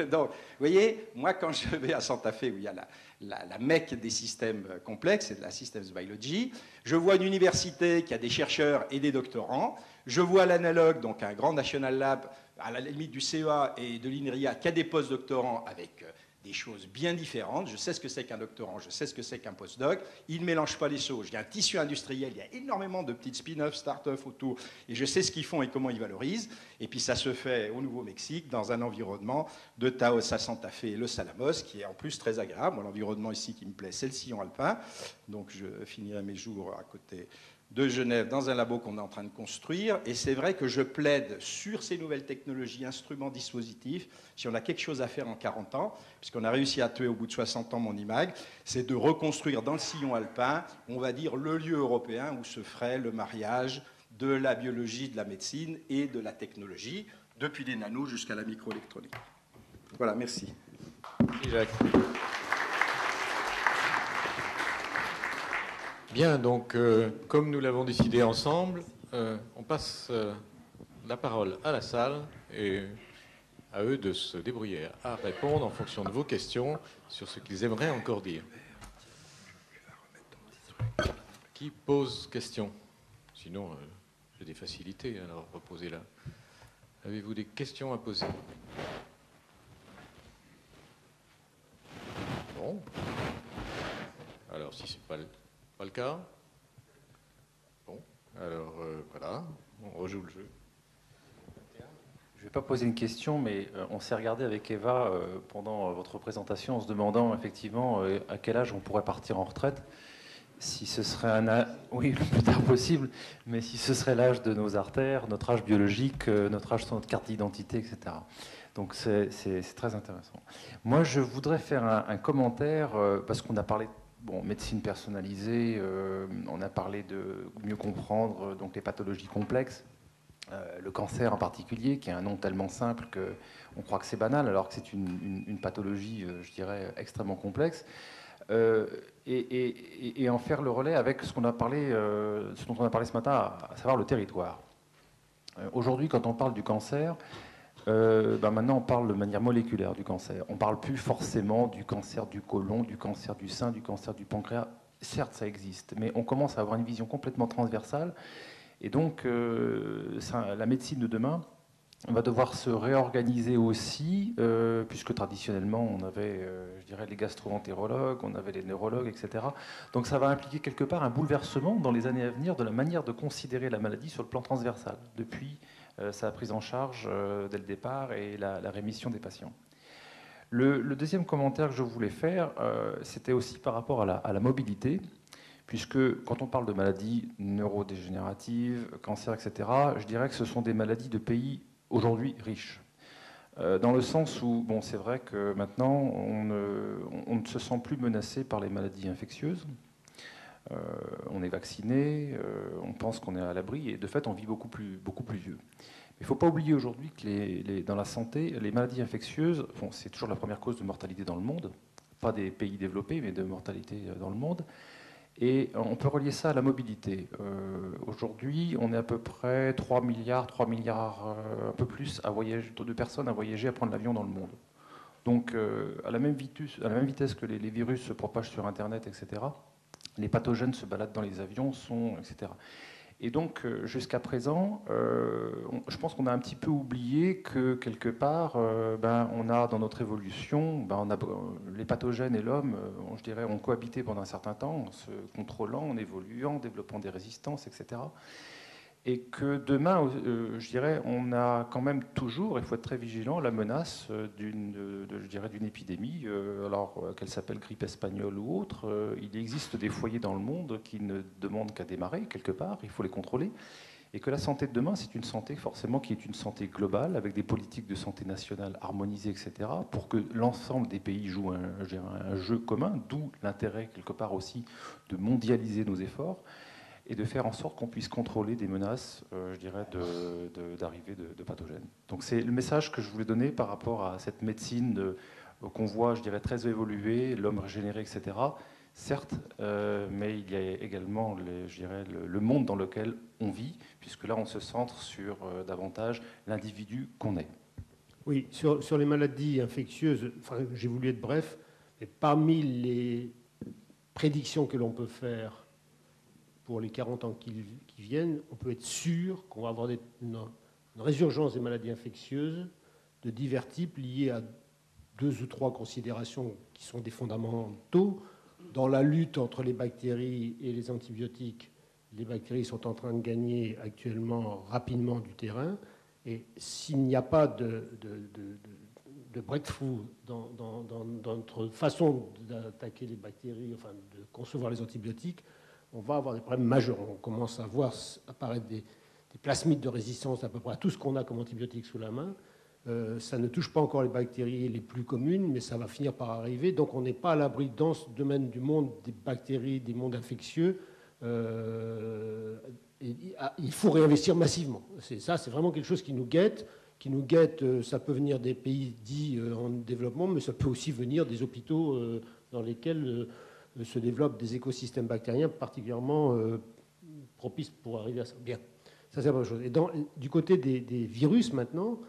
Donc, vous voyez, moi, quand je vais à Santa Fe, où il y a la mecque des systèmes complexes et de la systems biology, je vois une université qui a des chercheurs et des doctorants. Je vois l'analogue, donc un grand national lab, à la limite du CEA et de l'INRIA, qui a des postdoctorants avec des choses bien différentes. Je sais ce que c'est qu'un doctorant, je sais ce que c'est qu'un postdoc. Ils ne mélangent pas les choses. Il y a un tissu industriel, il y a énormément de petites spin-offs, start-up autour, et je sais ce qu'ils font et comment ils valorisent. Et puis ça se fait au Nouveau-Mexique, dans un environnement de Taos à Santa Fe et Los Alamos, qui est en plus très agréable. L'environnement ici qui me plaît, c'est le sillon alpin. Donc je finirai mes jours à côté de Genève dans un labo qu'on est en train de construire. Et c'est vrai que je plaide sur ces nouvelles technologies, instruments, dispositifs. Si on a quelque chose à faire en 40 ans, puisqu'on a réussi à tuer au bout de 60 ans mon IMAG, c'est de reconstruire dans le sillon alpin, on va dire, le lieu européen où se ferait le mariage de la biologie, de la médecine et de la technologie, depuis les nanos jusqu'à la microélectronique. Voilà, merci. Merci Jacques. Bien, donc, comme nous l'avons décidé ensemble, on passe la parole à la salle et à eux de se débrouiller à répondre en fonction de vos questions sur ce qu'ils aimeraient encore dire. Qui pose question? Sinon, j'ai des facilités, alors reposez-la. Avez-vous des questions à poser? Bon. Alors, si ce n'est pas le cas? Bon, alors voilà, on rejoue le jeu. Je ne vais pas poser une question, mais on s'est regardé avec Eva pendant votre présentation en se demandant effectivement à quel âge on pourrait partir en retraite. Si ce serait un âge, oui, le plus tard possible, mais si ce serait l'âge de nos artères, notre âge biologique, notre âge sur notre carte d'identité, etc. Donc c'est très intéressant. Moi, je voudrais faire un commentaire, parce qu'on a parlé médecine personnalisée, on a parlé de mieux comprendre donc les pathologies complexes, le cancer en particulier, qui a un nom tellement simple qu'on croit que c'est banal, alors que c'est une pathologie, je dirais, extrêmement complexe. Et en faire le relais avec ce dont on a parlé ce matin, à savoir le territoire. Aujourd'hui, quand on parle du cancer, maintenant on parle de manière moléculaire du cancer. On ne parle plus forcément du cancer du côlon, du cancer du sein, du cancer du pancréas. Certes, ça existe, mais on commence à avoir une vision complètement transversale. Et donc, la médecine de demain va devoir se réorganiser aussi, puisque traditionnellement, on avait, je dirais, les gastro-entérologues, on avait les neurologues, etc. Donc ça va impliquer quelque part un bouleversement dans les années à venir de la manière de considérer la maladie sur le plan transversal, depuis sa prise en charge dès le départ et la rémission des patients. Le deuxième commentaire que je voulais faire, c'était aussi par rapport à la mobilité, puisque quand on parle de maladies neurodégénératives, cancer, etc., je dirais que ce sont des maladies de pays aujourd'hui riches. Dans le sens où, c'est vrai que maintenant, on ne se sent plus menacé par les maladies infectieuses. On est vacciné, on pense qu'on est à l'abri, et de fait, on vit beaucoup plus vieux. Il ne faut pas oublier aujourd'hui que dans la santé, les maladies infectieuses, c'est toujours la première cause de mortalité dans le monde, pas des pays développés, mais de mortalité dans le monde. Et on peut relier ça à la mobilité. Aujourd'hui, on est à peu près 3 milliards, un peu plus, de personnes à voyager, à prendre l'avion dans le monde. Donc, à la même vitesse que les virus se propagent sur Internet, etc., les pathogènes se baladent dans les avions, etc. Et donc, jusqu'à présent, je pense qu'on a un petit peu oublié que, quelque part, on a, dans notre évolution, les pathogènes et l'homme, je dirais, ont cohabité pendant un certain temps, en se contrôlant, en évoluant, en développant des résistances, etc. Et que demain, je dirais, on a quand même toujours, il faut être très vigilant, la menace d'une épidémie, qu'elle s'appelle grippe espagnole ou autre. Il existe des foyers dans le monde qui ne demandent qu'à démarrer quelque part, il faut les contrôler. Et que la santé de demain, c'est une santé forcément qui est une santé globale, avec des politiques de santé nationale harmonisées, etc., pour que l'ensemble des pays jouent un jeu commun, d'où l'intérêt quelque part aussi de mondialiser nos efforts, et de faire en sorte qu'on puisse contrôler des menaces, je dirais, d'arrivée de pathogènes. Donc c'est le message que je voulais donner par rapport à cette médecine qu'on voit, je dirais, très évoluée, l'homme régénéré, etc. Certes, mais il y a également, je dirais, le monde dans lequel on vit, puisque là, on se centre sur davantage l'individu qu'on est. Oui, sur les maladies infectieuses, j'ai voulu être bref, mais parmi les prédictions que l'on peut faire pour les 40 ans qui viennent, on peut être sûr qu'on va avoir une résurgence des maladies infectieuses de divers types liées à 2 ou 3 considérations qui sont des fondamentaux. Dans la lutte entre les bactéries et les antibiotiques, les bactéries sont en train de gagner actuellement rapidement du terrain. Et s'il n'y a pas de breakthrough dans notre façon d'attaquer les bactéries, enfin de concevoir les antibiotiques, on va avoir des problèmes majeurs. On commence à voir apparaître des plasmides de résistance à peu près à tout ce qu'on a comme antibiotiques sous la main. Ça ne touche pas encore les bactéries les plus communes, mais ça va finir par arriver. Donc on n'est pas à l'abri dans ce domaine du monde des bactéries, des mondes infectieux. Il faut réinvestir massivement. C'est vraiment quelque chose qui nous guette. Ça peut venir des pays dits en développement, mais ça peut aussi venir des hôpitaux dans lesquels se développent des écosystèmes bactériens particulièrement propices pour arriver à ça. Bien, ça c'est la première chose. Et du côté des virus maintenant,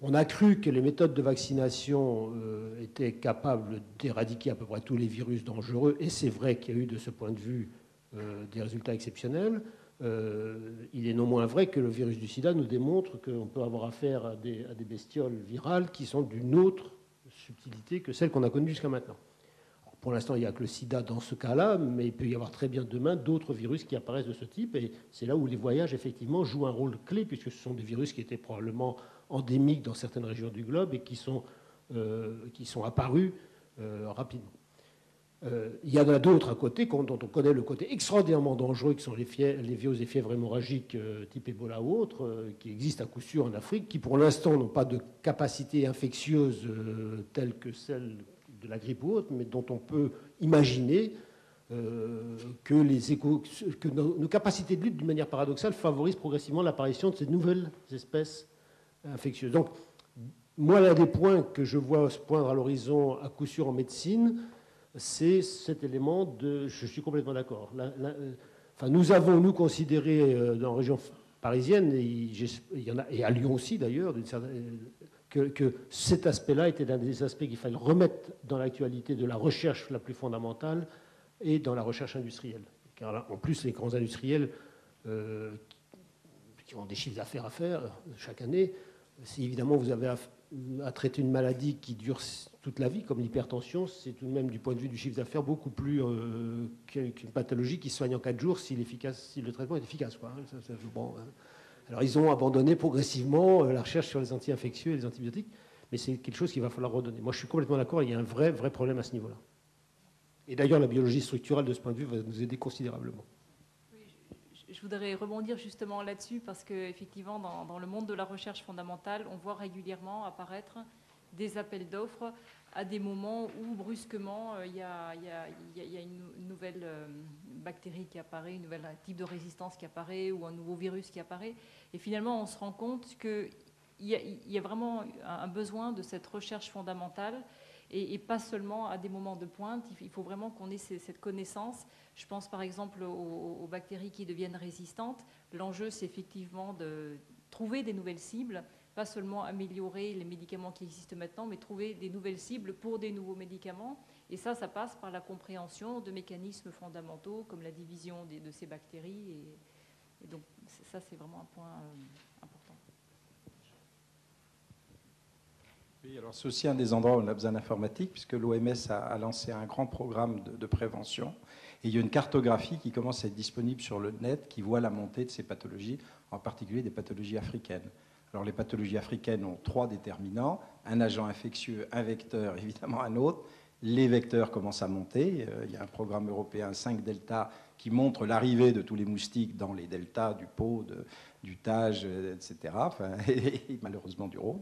on a cru que les méthodes de vaccination étaient capables d'éradiquer à peu près tous les virus dangereux, et c'est vrai qu'il y a eu de ce point de vue des résultats exceptionnels. Il est non moins vrai que le virus du sida nous démontre qu'on peut avoir affaire à des bestioles virales qui sont d'une autre subtilité que celle qu'on a connue jusqu'à maintenant. Alors, pour l'instant, il n'y a que le sida dans ce cas-là, mais il peut y avoir très bien demain d'autres virus qui apparaissent de ce type, et c'est là où les voyages, effectivement, jouent un rôle clé, puisque ce sont des virus qui étaient probablement endémiques dans certaines régions du globe et qui sont apparus rapidement. Il y en a d'autres à côté dont on connaît le côté extraordinairement dangereux, qui sont les virus et fièvres hémorragiques type Ebola ou autres, qui existent à coup sûr en Afrique, qui pour l'instant n'ont pas de capacité infectieuse telle que celle de la grippe ou autre, mais dont on peut imaginer que nos capacités de lutte, d'une manière paradoxale, favorisent progressivement l'apparition de ces nouvelles espèces infectieuses. Donc, moi, l'un des points que je vois se poindre à l'horizon à coup sûr en médecine, c'est cet élément de... Je suis complètement d'accord. Nous avons, nous, considéré dans la région parisienne, et à Lyon aussi d'ailleurs, que cet aspect-là était l'un des aspects qu'il fallait remettre dans l'actualité de la recherche la plus fondamentale et dans la recherche industrielle. Car là, en plus, les grands industriels qui ont des chiffres d'affaires à faire chaque année, si évidemment vous avez à traiter une maladie qui dure toute la vie, comme l'hypertension, c'est tout de même du point de vue du chiffre d'affaires beaucoup plus qu'une pathologie qui se soigne en 4 jours si le traitement est efficace. Bon, alors ils ont abandonné progressivement la recherche sur les anti-infectieux et les antibiotiques, mais c'est quelque chose qu'il va falloir redonner. Moi je suis complètement d'accord, il y a un vrai problème à ce niveau-là. Et d'ailleurs la biologie structurelle de ce point de vue va nous aider considérablement. Je voudrais rebondir justement là-dessus parce qu'effectivement, dans le monde de la recherche fondamentale, on voit régulièrement apparaître des appels d'offres à des moments où brusquement il y a une nouvelle bactérie qui apparaît, un nouvel type de résistance qui apparaît ou un nouveau virus qui apparaît. Et finalement, on se rend compte qu'il y a vraiment un besoin de cette recherche fondamentale et pas seulement à des moments de pointe. Il faut vraiment qu'on ait cette connaissance. Je pense par exemple aux bactéries qui deviennent résistantes. L'enjeu, c'est effectivement de trouver des nouvelles cibles, pas seulement améliorer les médicaments qui existent maintenant, mais trouver des nouvelles cibles pour des nouveaux médicaments. Et ça passe par la compréhension de mécanismes fondamentaux comme la division de ces bactéries Et donc ça, c'est vraiment un point important. Oui, alors c'est aussi un des endroits où on a besoin d'informatique, puisque l'OMS a lancé un grand programme de prévention. Et il y a une cartographie qui commence à être disponible sur le net qui voit la montée de ces pathologies, en particulier des pathologies africaines. Alors les pathologies africaines ont 3 déterminants, un agent infectieux, un vecteur, évidemment un autre. Les vecteurs commencent à monter. Il y a un programme européen 5 delta qui montre l'arrivée de tous les moustiques dans les deltas du Pô, du Tage, etc., et malheureusement du Rhône.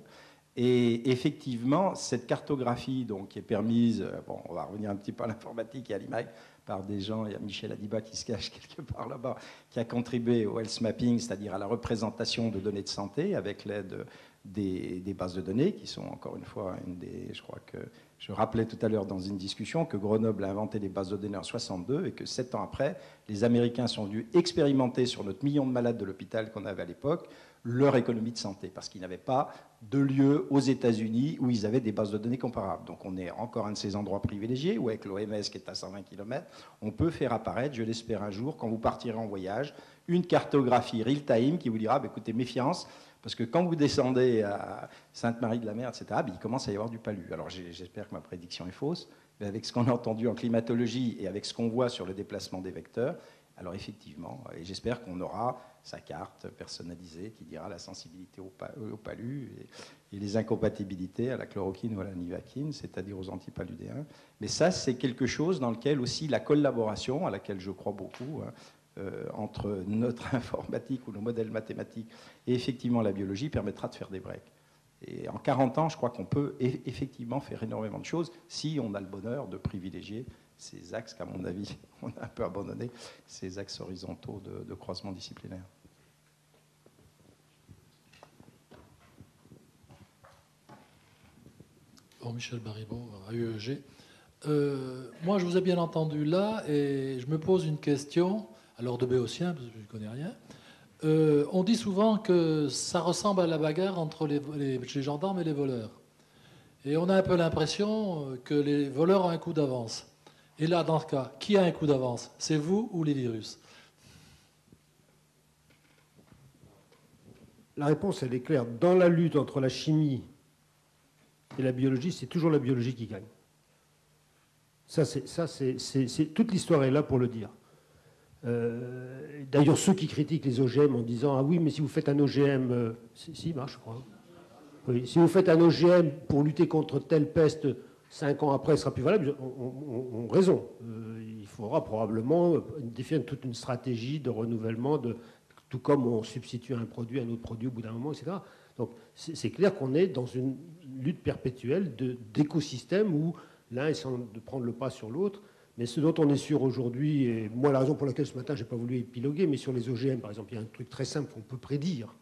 Et effectivement, cette cartographie donc, qui est permise, bon, on va revenir un petit peu à l'informatique et à l'IMAG, par des gens, il y a Michel Adiba qui se cache quelque part là-bas, qui a contribué au health mapping, c'est-à-dire à la représentation de données de santé avec l'aide des bases de données, qui sont encore une fois une des... Je crois que je rappelais tout à l'heure dans une discussion que Grenoble a inventé des bases de données en 62 et que 7 ans après, les Américains sont venus expérimenter sur notre million de malades de l'hôpital qu'on avait à l'époque leur économie de santé, parce qu'ils n'avaient pas de lieu aux États-Unis où ils avaient des bases de données comparables. Donc on est encore un de ces endroits privilégiés où avec l'OMS qui est à 120 km, on peut faire apparaître, je l'espère un jour, quand vous partirez en voyage, une cartographie real-time qui vous dira, bah, écoutez, méfiance, parce que quand vous descendez à Sainte-Marie-de-la-Mer, etc., bah, il commence à y avoir du palu. Alors j'espère que ma prédiction est fausse, mais avec ce qu'on a entendu en climatologie et avec ce qu'on voit sur le déplacement des vecteurs, alors effectivement, et j'espère qu'on aura sa carte personnalisée qui dira la sensibilité au palu et les incompatibilités à la chloroquine ou à la nivaquine, c'est-à-dire aux antipaludéens. Mais ça, c'est quelque chose dans lequel aussi la collaboration, à laquelle je crois beaucoup, entre notre informatique ou nos modèles mathématiques et effectivement la biologie, permettra de faire des breaks. Et en 40 ans, je crois qu'on peut effectivement faire énormément de choses si on a le bonheur de privilégier ces axes qu'à mon avis, on a un peu abandonné, ces axes horizontaux de croisement disciplinaire. Bon, Michel Baribeau, à UEG. Moi, je vous ai bien entendu là, et je me pose une question, alors de béotien, parce que je ne connais rien. On dit souvent que ça ressemble à la bagarre entre les gendarmes et les voleurs. Et on a un peu l'impression que les voleurs ont un coup d'avance. Et là, dans ce cas, qui a un coup d'avance? C'est vous ou les virus? La réponse, elle est claire. Dans la lutte entre la chimie et la biologie, c'est toujours la biologie qui gagne. Toute l'histoire est là pour le dire. D'ailleurs, ceux qui critiquent les OGM en disant « Ah oui, mais si vous faites un OGM... si, il marche, je crois. Oui, si vous faites un OGM pour lutter contre telle peste... 5 ans après, ce sera plus valable, ont raison. Il faudra probablement définir toute une stratégie de renouvellement, tout comme on substitue un produit à un autre produit au bout d'un moment, etc. Donc c'est clair qu'on est dans une lutte perpétuelle d'écosystèmes où l'un essaie de prendre le pas sur l'autre. Mais ce dont on est sûr aujourd'hui, et moi la raison pour laquelle ce matin je n'ai pas voulu épiloguer, mais sur les OGM par exemple, il y a un truc très simple qu'on peut prédire,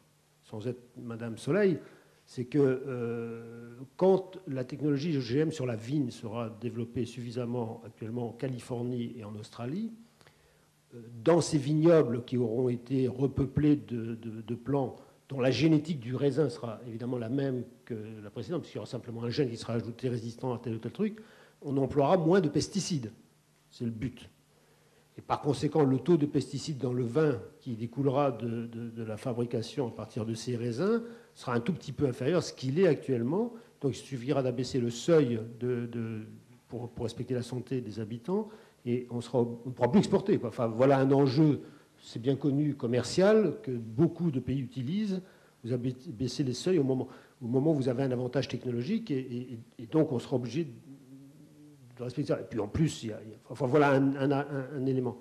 sans être Madame Soleil, c'est que quand la technologie OGM sur la vigne sera développée suffisamment actuellement en Californie et en Australie, dans ces vignobles qui auront été repeuplés de plants dont la génétique du raisin sera évidemment la même que la précédente, puisqu'il y aura simplement un gène qui sera ajouté résistant à tel ou tel truc, on emploiera moins de pesticides. C'est le but. Et par conséquent, le taux de pesticides dans le vin qui découlera de la fabrication à partir de ces raisins sera un tout petit peu inférieur à ce qu'il est actuellement. Donc il suffira d'abaisser le seuil pour respecter la santé des habitants et on ne pourra plus exporter, quoi. Enfin, voilà un enjeu, c'est bien connu, commercial, que beaucoup de pays utilisent. Vous abaissez les seuils au moment où vous avez un avantage technologique et donc on sera obligé de respecter ça. Et puis en plus, voilà un élément.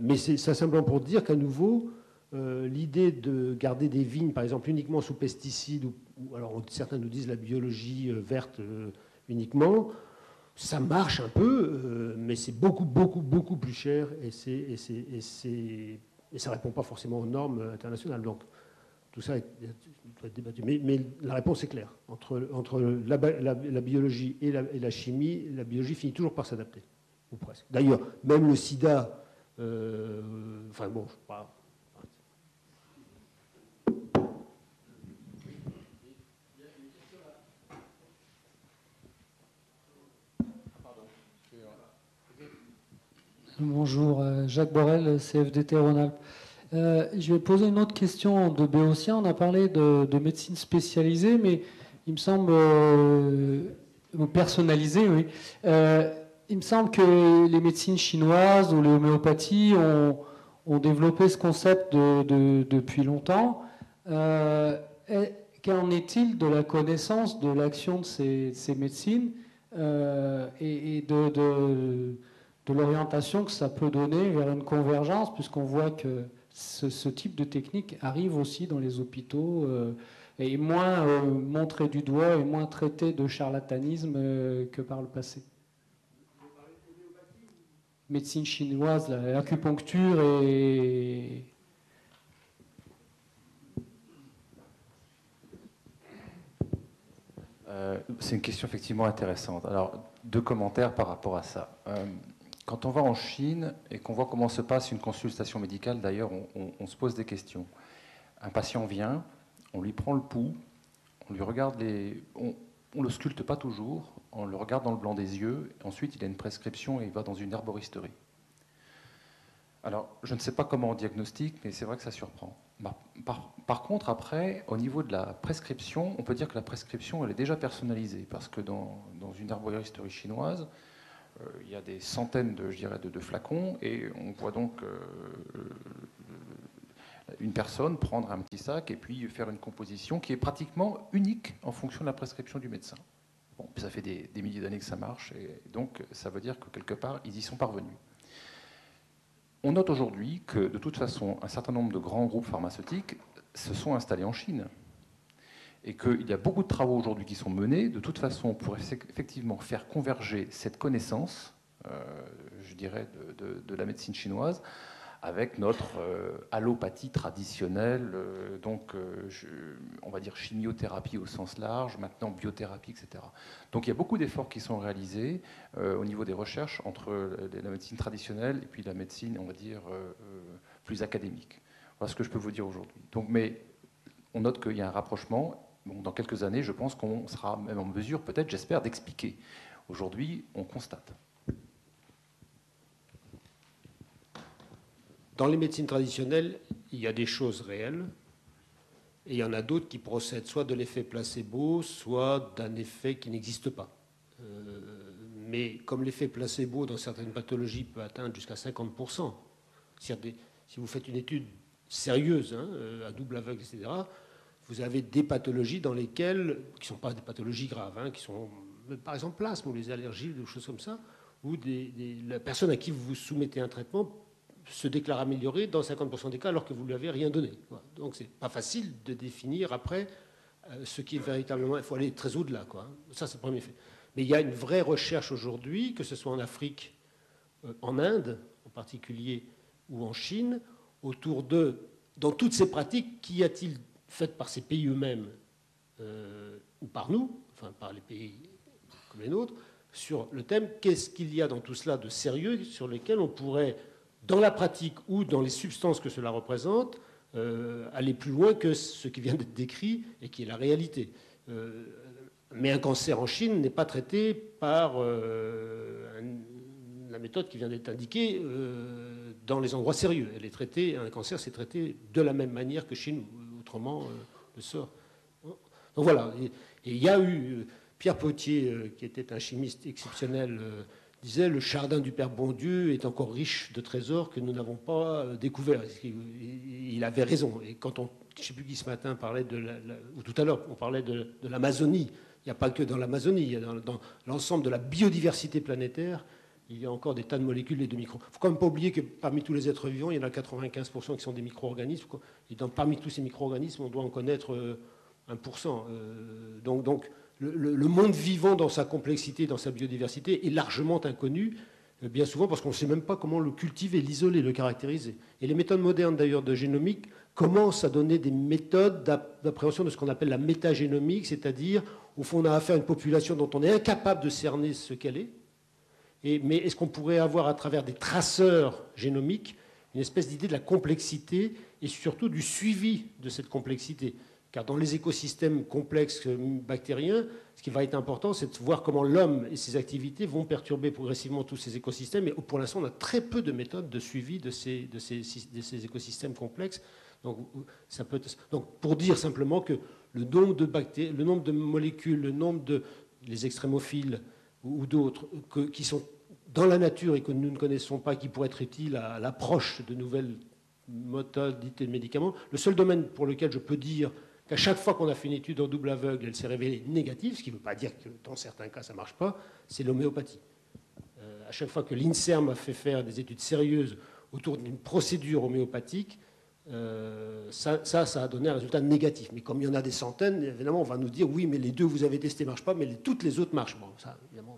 Mais c'est ça simplement pour dire qu'à nouveau, l'idée de garder des vignes, par exemple, uniquement sous pesticides, ou alors certains nous disent la biologie verte uniquement, ça marche un peu, mais c'est beaucoup, beaucoup, beaucoup plus cher et ça ne répond pas forcément aux normes internationales. Donc tout ça doit être débattu. Mais la réponse est claire. Entre la biologie et la chimie, la biologie finit toujours par s'adapter, ou presque. D'ailleurs, même le sida, enfin bon, je sais pas. Bonjour, Jacques Borel, CFDT Rhône-Alpes. Je vais poser une autre question de Béotien. On a parlé de médecine spécialisée, mais il me semble, personnalisée, oui. Il me semble que les médecines chinoises ou l'homéopathie ont développé ce concept depuis longtemps. Qu'en est-il de la connaissance de l'action de ces médecines et de l'orientation que ça peut donner vers une convergence, puisqu'on voit que ce type de technique arrive aussi dans les hôpitaux et est moins montré du doigt et moins traité de charlatanisme que par le passé. Médecine chinoise, l'acupuncture et... C'est une question effectivement intéressante. Alors, 2 commentaires par rapport à ça. Quand on va en Chine et qu'on voit comment se passe une consultation médicale, d'ailleurs, on se pose des questions. Un patient vient, on lui prend le pouls, on lui regarde on le sculpte pas toujours, on le regarde dans le blanc des yeux, ensuite il a une prescription et il va dans une herboristerie. Alors, je ne sais pas comment on diagnostique, mais c'est vrai que ça surprend. Par contre, après, au niveau de la prescription, on peut dire que la prescription, elle est déjà personnalisée, parce que dans une herboristerie chinoise, il y a des centaines de flacons, et on voit donc une personne prendre un petit sac et puis faire une composition qui est pratiquement unique en fonction de la prescription du médecin. Bon, ça fait des milliers d'années que ça marche, et donc ça veut dire que quelque part, ils y sont parvenus. On note aujourd'hui que, de toute façon, un certain nombre de grands groupes pharmaceutiques se sont installés en Chine. Et qu'il y a beaucoup de travaux aujourd'hui qui sont menés, de toute façon, pour effectivement faire converger cette connaissance, je dirais, de la médecine chinoise, avec notre allopathie traditionnelle, on va dire chimiothérapie au sens large, maintenant biothérapie, etc. Donc il y a beaucoup d'efforts qui sont réalisés au niveau des recherches entre la médecine traditionnelle et puis la médecine, on va dire, plus académique. Voilà ce que je peux vous dire aujourd'hui. Mais on note qu'il y a un rapprochement. Bon, dans quelques années, je pense qu'on sera même en mesure, peut-être, j'espère, d'expliquer. Aujourd'hui, on constate. Dans les médecines traditionnelles, il y a des choses réelles, et il y en a d'autres qui procèdent soit de l'effet placebo, soit d'un effet qui n'existe pas. Mais comme l'effet placebo dans certaines pathologies peut atteindre jusqu'à 50%, si vous faites une étude sérieuse, à double aveugle, etc., vous avez des pathologies dans lesquelles, qui ne sont pas des pathologies graves, qui sont par exemple l'asthme ou les allergies, des choses comme ça, où la personne à qui vous soumettez un traitement se déclare améliorée dans 50% des cas alors que vous ne lui avez rien donné. Donc c'est pas facile de définir après ce qui est véritablement... Il faut aller très au-delà. Ça, c'est le premier fait. Mais il y a une vraie recherche aujourd'hui, que ce soit en Afrique, en Inde en particulier, ou en Chine, autour dans toutes ces pratiques, qu'y a-t-il faites par ces pays eux-mêmes ou par nous, enfin par les pays comme les nôtres, sur le thème qu'est-ce qu'il y a dans tout cela de sérieux sur lesquels on pourrait, dans la pratique ou dans les substances que cela représente, aller plus loin que ce qui vient d'être décrit et qui est la réalité. Mais un cancer en Chine n'est pas traité par la méthode qui vient d'être indiquée dans les endroits sérieux. Elle est traitée, un cancer, c'est traité de la même manière que Chine, autrement le sort. Donc voilà. Et il y a eu Pierre Potier, qui était un chimiste exceptionnel, disait le jardin du Père Bondieu est encore riche de trésors que nous n'avons pas découverts. Il avait raison. Et quand je ne sais plus qui ce matin parlait ou tout à l'heure, on parlait de l'Amazonie. Il n'y a pas que dans l'Amazonie, il y a dans l'ensemble de la biodiversité planétaire, il y a encore des tas de molécules et de micros. Il ne faut quand même pas oublier que parmi tous les êtres vivants, il y en a 95% qui sont des micro-organismes. Et parmi tous ces micro-organismes, on doit en connaître 1%. Donc le monde vivant dans sa complexité, dans sa biodiversité, est largement inconnu, bien souvent parce qu'on ne sait même pas comment le cultiver, l'isoler, le caractériser. Et les méthodes modernes, d'ailleurs, de génomique commencent à donner des méthodes d'appréhension de ce qu'on appelle la métagénomique, c'est-à-dire, au fond, on a affaire à une population dont on est incapable de cerner ce qu'elle est. Mais est-ce qu'on pourrait avoir, à travers des traceurs génomiques, une espèce d'idée de la complexité et surtout du suivi de cette complexité ? Car dans les écosystèmes complexes bactériens, ce qui va être important, c'est de voir comment l'homme et ses activités vont perturber progressivement tous ces écosystèmes. Et pour l'instant, on a très peu de méthodes de suivi de ces écosystèmes complexes. Donc, pour dire simplement que le nombre de molécules, le nombre les extrémophiles ou d'autres qui sont dans la nature et que nous ne connaissons pas, qui pourraient être utiles à l'approche de nouvelles méthodes dites de médicaments, le seul domaine pour lequel je peux dire qu'à chaque fois qu'on a fait une étude en double aveugle, elle s'est révélée négative, ce qui ne veut pas dire que dans certains cas ça ne marche pas, c'est l'homéopathie. À chaque fois que l'INSERM a fait faire des études sérieuses autour d'une procédure homéopathique, ça a donné un résultat négatif. Mais comme il y en a des centaines, évidemment, on va nous dire oui, mais les 2 que vous avez testés ne marchent pas, mais toutes les autres marchent. Bon, ça, évidemment.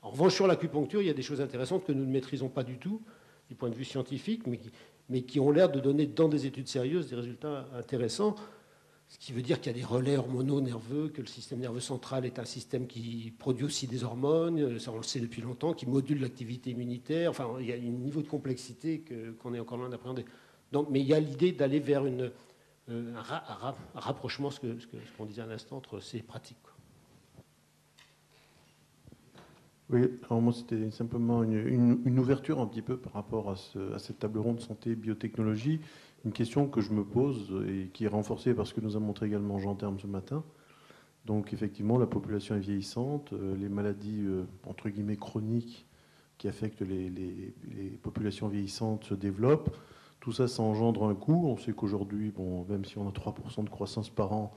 En revanche, sur l'acupuncture, il y a des choses intéressantes que nous ne maîtrisons pas du tout du point de vue scientifique, mais qui ont l'air de donner dans des études sérieuses des résultats intéressants. Ce qui veut dire qu'il y a des relais hormonaux nerveux, que le système nerveux central est un système qui produit aussi des hormones, ça on le sait depuis longtemps, qui module l'activité immunitaire. Enfin, il y a un niveau de complexité qu'on est encore loin d'appréhender. Mais il y a l'idée d'aller vers un rapprochement, ce qu'on disait à l'instant, entre ces pratiques. Oui, alors moi c'était simplement une ouverture un petit peu par rapport à cette table ronde santé et biotechnologie. Une question que je me pose et qui est renforcée par ce que nous a montré également Jean Terme ce matin. Donc effectivement, la population est vieillissante, les maladies entre guillemets chroniques qui affectent les populations vieillissantes se développent. Tout ça, ça engendre un coût. On sait qu'aujourd'hui, bon, même si on a 3% de croissance par an,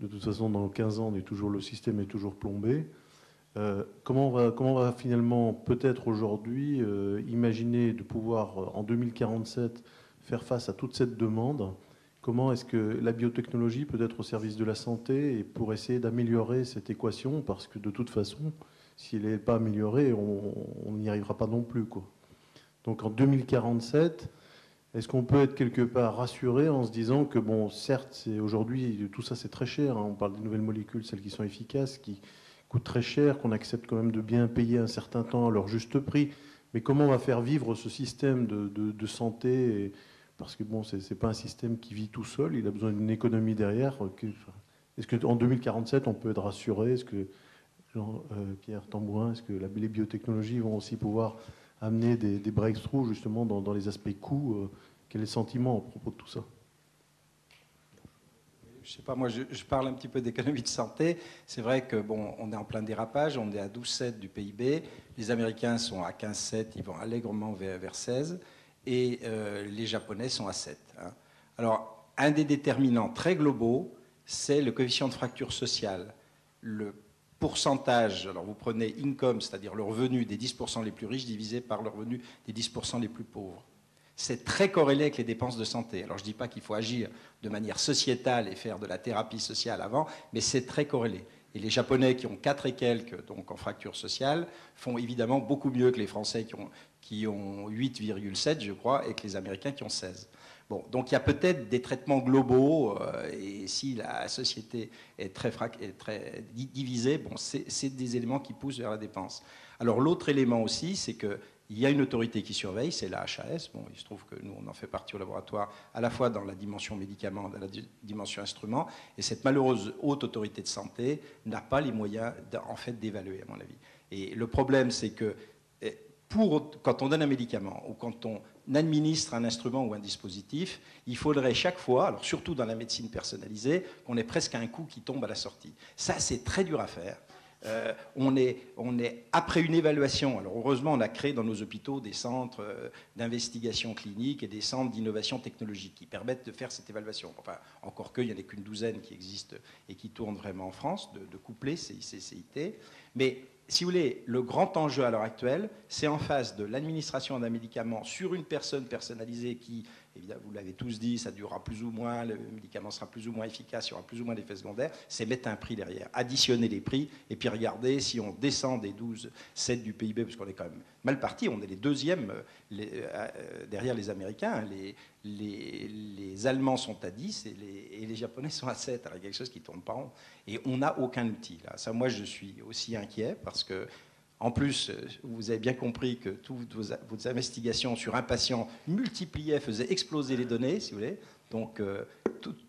de toute façon, dans 15 ans, le système est toujours plombé. Comment on va finalement, peut-être aujourd'hui, imaginer de pouvoir, en 2047, faire face à toute cette demande? Comment est-ce que la biotechnologie peut être au service de la santé et pour essayer d'améliorer cette équation? Parce que de toute façon, si elle n'est pas améliorée, on n'y arrivera pas non plus, quoi. Donc en 2047, est-ce qu'on peut être quelque part rassuré en se disant que, bon, certes, aujourd'hui, tout ça c'est très cher, hein, on parle des nouvelles molécules, celles qui sont efficaces, qui coûtent très cher, qu'on accepte quand même de bien payer un certain temps à leur juste prix, mais comment on va faire vivre ce système de santé parce que bon, c'est pas un système qui vit tout seul, il a besoin d'une économie derrière. Est-ce qu'en 2047, on peut être rassuré? Est-ce que, Pierre Tambourin, est-ce que les biotechnologies vont aussi pouvoir amener des breakthroughs justement dans les aspects coûts? Quel est le sentiment à propos de tout ça? Je sais pas, moi je parle un petit peu d'économie de santé. C'est vrai que bon, on est en plein dérapage, on est à 12,7 du PIB. Les Américains sont à 15,7, ils vont allègrement vers 16. Et les Japonais sont à 7. Hein. Alors, un des déterminants très globaux, c'est le coefficient de fracture sociale. Le pourcentage, alors vous prenez income, c'est-à-dire le revenu des 10% les plus riches divisé par le revenu des 10% les plus pauvres. C'est très corrélé avec les dépenses de santé. Alors je ne dis pas qu'il faut agir de manière sociétale et faire de la thérapie sociale avant, mais c'est très corrélé. Et les Japonais qui ont 4 et quelques donc en fracture sociale font évidemment beaucoup mieux que les Français qui ont 8,7 je crois et que les Américains qui ont 16. Bon, donc il y a peut-être des traitements globaux et si la société est très divisée, bon, c'est des éléments qui poussent vers la dépense. Alors l'autre élément aussi, c'est que il y a une autorité qui surveille, c'est la HAS. Bon, il se trouve que nous, on en fait partie au laboratoire, à la fois dans la dimension médicaments, dans la dimension instruments. Et cette malheureuse haute autorité de santé n'a pas les moyens, en fait, d'évaluer, à mon avis. Et le problème, c'est que quand on donne un médicament ou quand on administre un instrument ou un dispositif, il faudrait chaque fois, alors surtout dans la médecine personnalisée, qu'on ait presque un coût qui tombe à la sortie. Ça, c'est très dur à faire. On est après une évaluation. Alors heureusement, on a créé dans nos hôpitaux des centres d'investigation clinique et des centres d'innovation technologique qui permettent de faire cette évaluation. Enfin, encore qu'il n'y en ait qu'une douzaine qui existent et qui tournent vraiment en France, de coupler CIC, CIT. Mais si vous voulez, le grand enjeu à l'heure actuelle, c'est en face de l'administration d'un médicament sur une personne personnalisée qui, évidemment, vous l'avez tous dit, ça durera plus ou moins, le médicament sera plus ou moins efficace, il y aura plus ou moins d'effets secondaires, c'est mettre un prix derrière, additionner les prix, et puis regarder si on descend des 12,7 du PIB, parce qu'on est quand même mal parti, on est les deuxièmes derrière les Américains, les Allemands sont à 10 et les Japonais sont à 7, alors il y a quelque chose qui ne tourne pas rond. Et on n'a aucun outil, là. Ça, moi, je suis aussi inquiet, parce que en plus, vous avez bien compris que toutes vos investigations sur un patient multipliées faisaient exploser les données, si vous voulez. Donc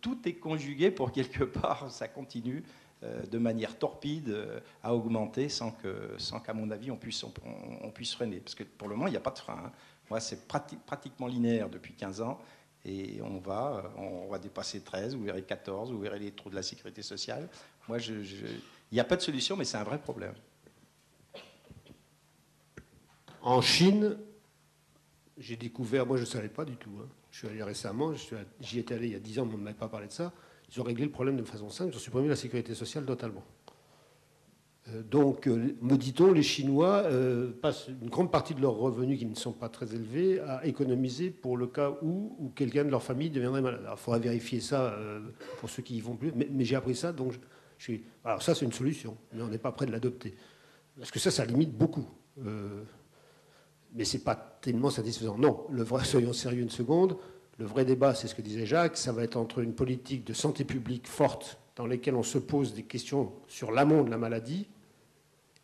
tout est conjugué pour quelque part, ça continue de manière torpide à augmenter sans qu'à mon avis, on puisse freiner. Parce que pour le moment, il n'y a pas de frein. Hein. Moi, c'est pratiquement linéaire depuis 15 ans. Et on va dépasser 13, vous verrez 14, vous verrez les trous de la sécurité sociale. Moi, il n'y a pas de solution, mais c'est un vrai problème. En Chine, j'ai découvert, moi je ne savais pas du tout, hein. Je suis allé récemment, j'y étais allé il y a 10 ans, mais on ne m'avait pas parlé de ça. Ils ont réglé le problème de façon simple, ils ont supprimé la sécurité sociale totalement. Donc, me dit-on, les Chinois passent une grande partie de leurs revenus, qui ne sont pas très élevés, à économiser pour le cas où quelqu'un de leur famille deviendrait malade. Alors, il faudra vérifier ça pour ceux qui y vont plus, mais j'ai appris ça, donc alors ça c'est une solution, mais on n'est pas prêt de l'adopter. Parce que ça limite beaucoup. Mais ce n'est pas tellement satisfaisant. Non, soyons sérieux une seconde. Le vrai débat, c'est ce que disait Jacques, ça va être entre une politique de santé publique forte dans laquelle on se pose des questions sur l'amont de la maladie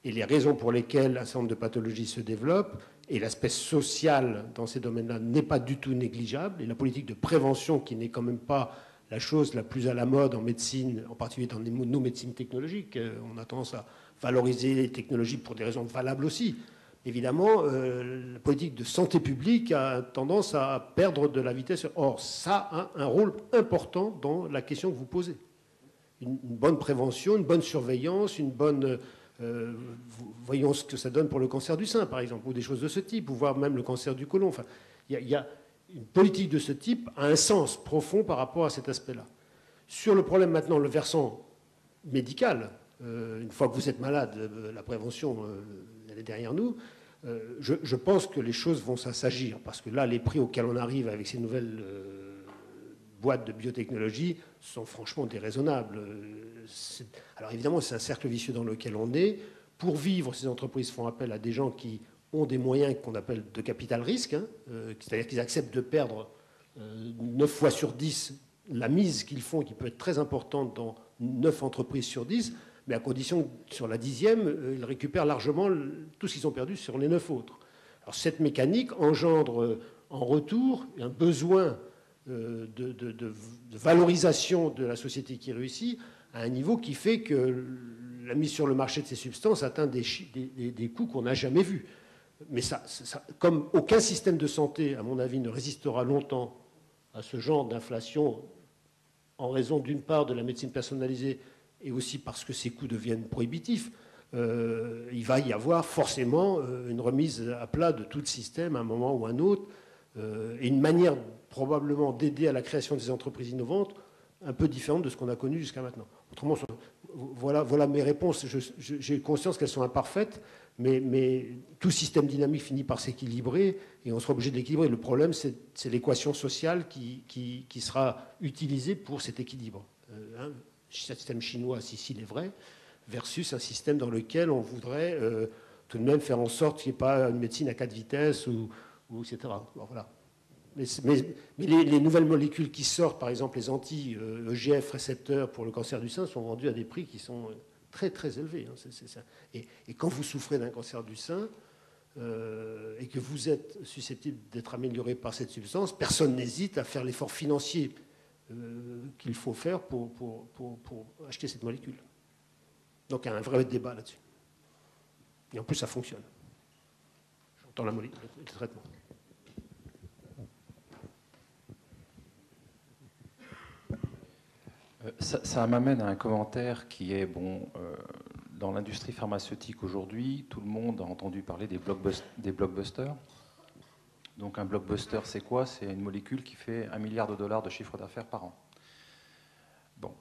et les raisons pour lesquelles un certain nombre de pathologies se développent, et l'aspect social dans ces domaines-là n'est pas du tout négligeable, et la politique de prévention, qui n'est quand même pas la chose la plus à la mode en médecine, en particulier dans nos médecines technologiques, on a tendance à valoriser les technologies pour des raisons valables aussi. Évidemment, la politique de santé publique a tendance à perdre de la vitesse. Or, ça a un rôle important dans la question que vous posez. Une bonne prévention, une bonne surveillance, une bonne... voyons ce que ça donne pour le cancer du sein, par exemple, ou des choses de ce type, ou voire même le cancer du côlon. Enfin, il y a une politique de ce type a un sens profond par rapport à cet aspect-là. Sur le problème maintenant, le versant médical, une fois que vous êtes malade, la prévention, elle est derrière nous. Je pense que les choses vont s'agir, parce que là, les prix auxquels on arrive avec ces nouvelles boîtes de biotechnologie sont franchement déraisonnables. Alors évidemment, c'est un cercle vicieux dans lequel on est. Pour vivre, ces entreprises font appel à des gens qui ont des moyens qu'on appelle de capital risque, hein, c'est-à-dire qu'ils acceptent de perdre 9 fois sur 10 la mise qu'ils font, qui peut être très importante dans 9 entreprises sur 10, mais à condition que sur la 10e, ils récupèrent largement tout ce qu'ils ont perdu sur les 9 autres. Alors cette mécanique engendre en retour un besoin de valorisation de la société qui réussit à un niveau qui fait que la mise sur le marché de ces substances atteint des coûts qu'on n'a jamais vus. Mais comme aucun système de santé, à mon avis, ne résistera longtemps à ce genre d'inflation, en raison d'une part de la médecine personnalisée et aussi parce que ces coûts deviennent prohibitifs, il va y avoir forcément une remise à plat de tout le système à un moment ou à un autre, et une manière probablement d'aider à la création des entreprises innovantes un peu différente de ce qu'on a connu jusqu'à maintenant. Autrement, voilà mes réponses. J'ai conscience qu'elles sont imparfaites, mais tout système dynamique finit par s'équilibrer et on sera obligé de l'équilibrer. Le problème, c'est l'équation sociale qui sera utilisée pour cet équilibre. Un système chinois, si s'il est vrai, versus un système dans lequel on voudrait tout de même faire en sorte qu'il n'y ait pas une médecine à 4 vitesses ou etc. Bon, voilà. Mais les nouvelles molécules qui sortent, par exemple les anti-EGF récepteurs pour le cancer du sein, sont vendues à des prix qui sont très très élevés. Hein, et quand vous souffrez d'un cancer du sein et que vous êtes susceptible d'être amélioré par cette substance, personne n'hésite à faire l'effort financier qu'il faut faire pour acheter cette molécule. Donc il y a un vrai débat là-dessus. Et en plus, ça fonctionne. J'entends le traitement. Ça m'amène à un commentaire qui est, dans l'industrie pharmaceutique aujourd'hui, tout le monde a entendu parler des blockbusters. Donc un blockbuster, c'est quoi? C'est une molécule qui fait $1 milliard de chiffre d'affaires par an. Bon,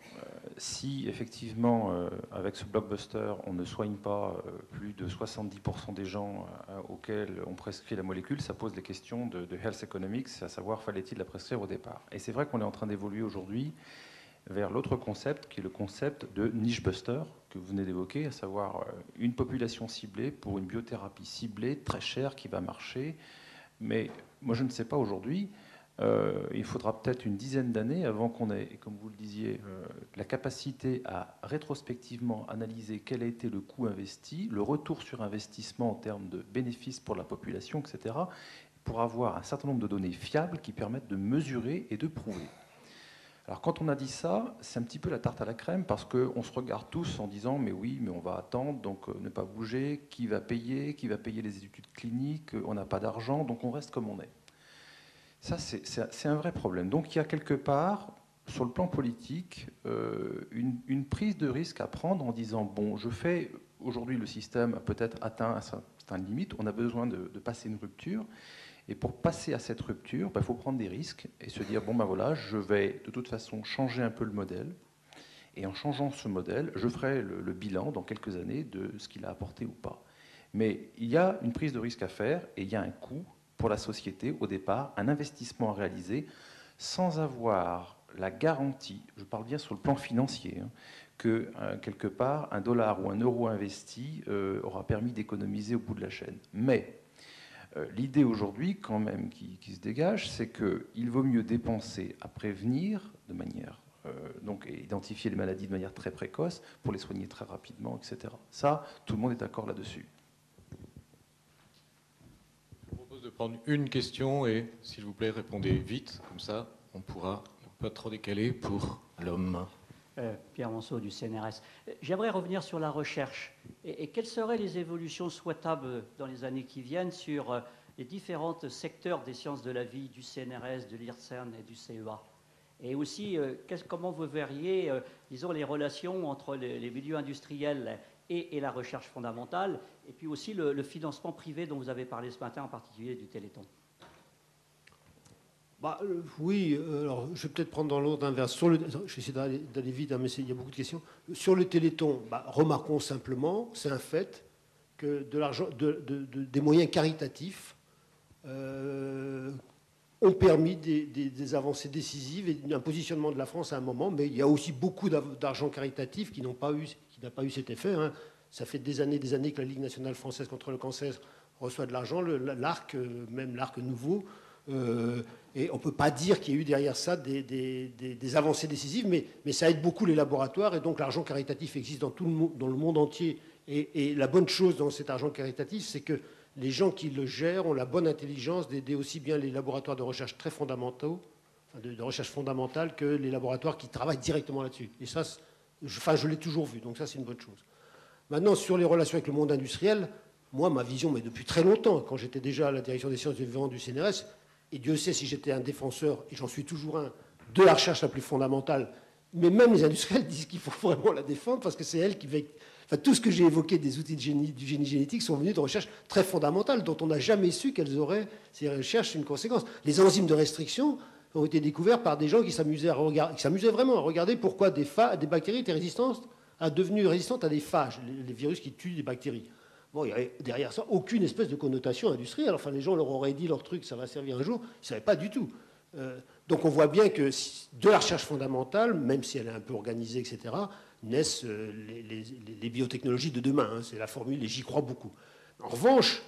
si effectivement, avec ce blockbuster, on ne soigne pas plus de 70% des gens auxquels on prescrit la molécule, ça pose des questions de health economics, à savoir fallait-il la prescrire au départ. Et c'est vrai qu'on est en train d'évoluer aujourd'hui vers l'autre concept, qui est le concept de niche buster, que vous venez d'évoquer, à savoir une population ciblée pour une biothérapie ciblée, très chère, qui va marcher. Mais moi, je ne sais pas aujourd'hui, il faudra peut-être une dizaine d'années avant qu'on ait, comme vous le disiez, la capacité à rétrospectivement analyser quel a été le coût investi, le retour sur investissement en termes de bénéfices pour la population, etc., pour avoir un certain nombre de données fiables qui permettent de mesurer et de prouver. Alors quand on a dit ça, c'est un petit peu la tarte à la crème parce qu'on se regarde tous en disant mais oui, mais on va attendre, donc ne pas bouger, qui va payer les études cliniques, on n'a pas d'argent, donc on reste comme on est. Ça, c'est un vrai problème. Donc il y a quelque part, sur le plan politique, une prise de risque à prendre en disant bon, je fais, aujourd'hui le système a peut-être atteint un certain limite, on a besoin de passer une rupture. Et pour passer à cette rupture, il faut prendre des risques et se dire, bon ben voilà, je vais de toute façon changer un peu le modèle. Et en changeant ce modèle, je ferai le bilan dans quelques années de ce qu'il a apporté ou pas. Mais il y a une prise de risque à faire et il y a un coût pour la société au départ, un investissement à réaliser sans avoir la garantie, je parle bien sur le plan financier, que quelque part, un dollar ou un euro investi aura permis d'économiser au bout de la chaîne. Mais l'idée aujourd'hui, quand même, qui se dégage, c'est qu'il vaut mieux dépenser à prévenir de manière, donc identifier les maladies de manière très précoce pour les soigner très rapidement, etc. Ça, tout le monde est d'accord là-dessus. Je vous propose de prendre une question et, s'il vous plaît, répondez vite, comme ça, on pourra ne pas trop décaler pour l'homme. Pierre Monceau du CNRS. J'aimerais revenir sur la recherche. Et quelles seraient les évolutions souhaitables dans les années qui viennent sur les différents secteurs des sciences de la vie, du CNRS, de l'IRSERN et du CEA? Et aussi, comment vous verriez, disons, les relations entre les milieux industriels et la recherche fondamentale, et puis aussi le financement privé dont vous avez parlé ce matin, en particulier du Téléthon? Oui, alors je vais peut-être prendre dans l'ordre inverse. Je vais essayer d'aller vite, mais il y a beaucoup de questions. Sur le Téléthon, remarquons simplement, c'est un fait, que des moyens caritatifs ont permis des avancées décisives et un positionnement de la France à un moment, mais il y a aussi beaucoup d'argent caritatif qui n'a pas eu cet effet. Ça fait des années que la Ligue nationale française contre le cancer reçoit de l'argent, l'ARC, même l'ARC nouveau. Et on ne peut pas dire qu'il y a eu derrière ça des avancées décisives, mais ça aide beaucoup les laboratoires, et donc l'argent caritatif existe dans le monde entier. Et la bonne chose dans cet argent caritatif, c'est que les gens qui le gèrent ont la bonne intelligence d'aider aussi bien les laboratoires de recherche très fondamentaux, de recherche fondamentale, que les laboratoires qui travaillent directement là-dessus. Et ça, je l'ai toujours vu, donc ça c'est une bonne chose. Maintenant, sur les relations avec le monde industriel, moi, ma vision, mais depuis très longtemps, quand j'étais déjà à la direction des sciences du vivant du CNRS, et Dieu sait si j'étais un défenseur, et j'en suis toujours un, de la recherche la plus fondamentale, mais même les industriels disent qu'il faut vraiment la défendre, parce que c'est elle qui va... Enfin, tout ce que j'ai évoqué des outils du génie génétique sont venus de recherches très fondamentales, dont on n'a jamais su qu'elles auraient, ces recherches, une conséquence. Les enzymes de restriction ont été découverts par des gens qui s'amusaient vraiment à regarder pourquoi des bactéries étaient devenues résistantes à des phages, les virus qui tuent des bactéries. Bon, il n'y avait derrière ça aucune espèce de connotation industrielle. Enfin, les gens leur auraient dit leur truc, ça va servir un jour. Ils ne savaient pas du tout. Donc on voit bien que de la recherche fondamentale, même si elle est un peu organisée, etc., naissent les biotechnologies de demain. C'est la formule et j'y crois beaucoup. En revanche,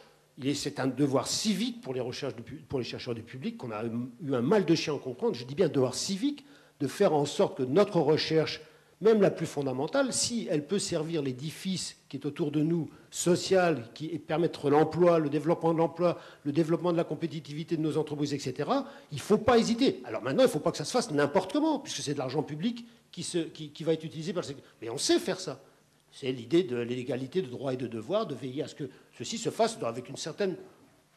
c'est un devoir civique pour les chercheurs du public qu'on a eu un mal de chien à comprendre. Je dis bien devoir civique, de faire en sorte que notre recherche, même la plus fondamentale, si elle peut servir l'édifice qui est autour de nous, social, qui permettre l'emploi, le développement de l'emploi, le développement de la compétitivité de nos entreprises, etc., il ne faut pas hésiter. Alors maintenant, il ne faut pas que ça se fasse n'importe comment, puisque c'est de l'argent public qui va être utilisé par le secteur. Mais on sait faire ça. C'est l'idée de l'égalité de droits et de devoirs, de veiller à ce que ceci se fasse avec une certaine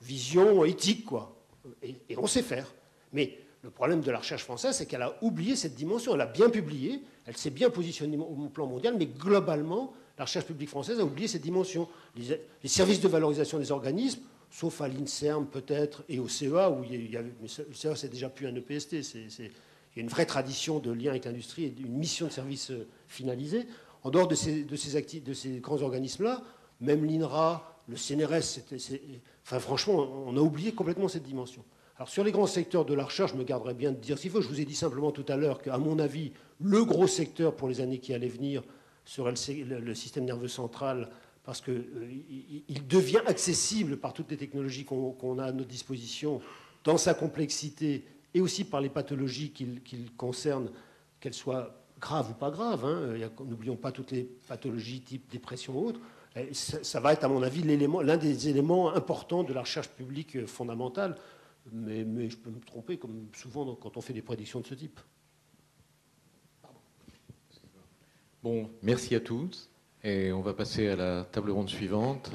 vision éthique, quoi. Et on sait faire. Mais le problème de la recherche française, c'est qu'elle a oublié cette dimension. Elle a bien publié, elle s'est bien positionnée au plan mondial, mais globalement, la recherche publique française a oublié cette dimension. Les services de valorisation des organismes, sauf à l'INSERM peut-être, et au CEA, où le CEA, c'est déjà plus un EPST, il y a une vraie tradition de lien avec l'industrie et une mission de service finalisée. En dehors de ces grands organismes-là, même l'INRA, le CNRS, enfin, franchement, on a oublié complètement cette dimension. Alors sur les grands secteurs de la recherche, je me garderai bien de dire s'il faut. Je vous ai dit simplement tout à l'heure qu'à mon avis, le gros secteur pour les années qui allaient venir serait le système nerveux central, parce qu'il devient accessible par toutes les technologies qu'on a à notre disposition, dans sa complexité, et aussi par les pathologies qu'il concerne, qu'elles soient graves ou pas graves. N'oublions pas toutes les pathologies type dépression ou autres. Ça va être, à mon avis, l'un des éléments importants de la recherche publique fondamentale. Mais je peux me tromper, comme souvent quand on fait des prédictions de ce type. Bon, merci à tous. Et on va passer à la table ronde suivante.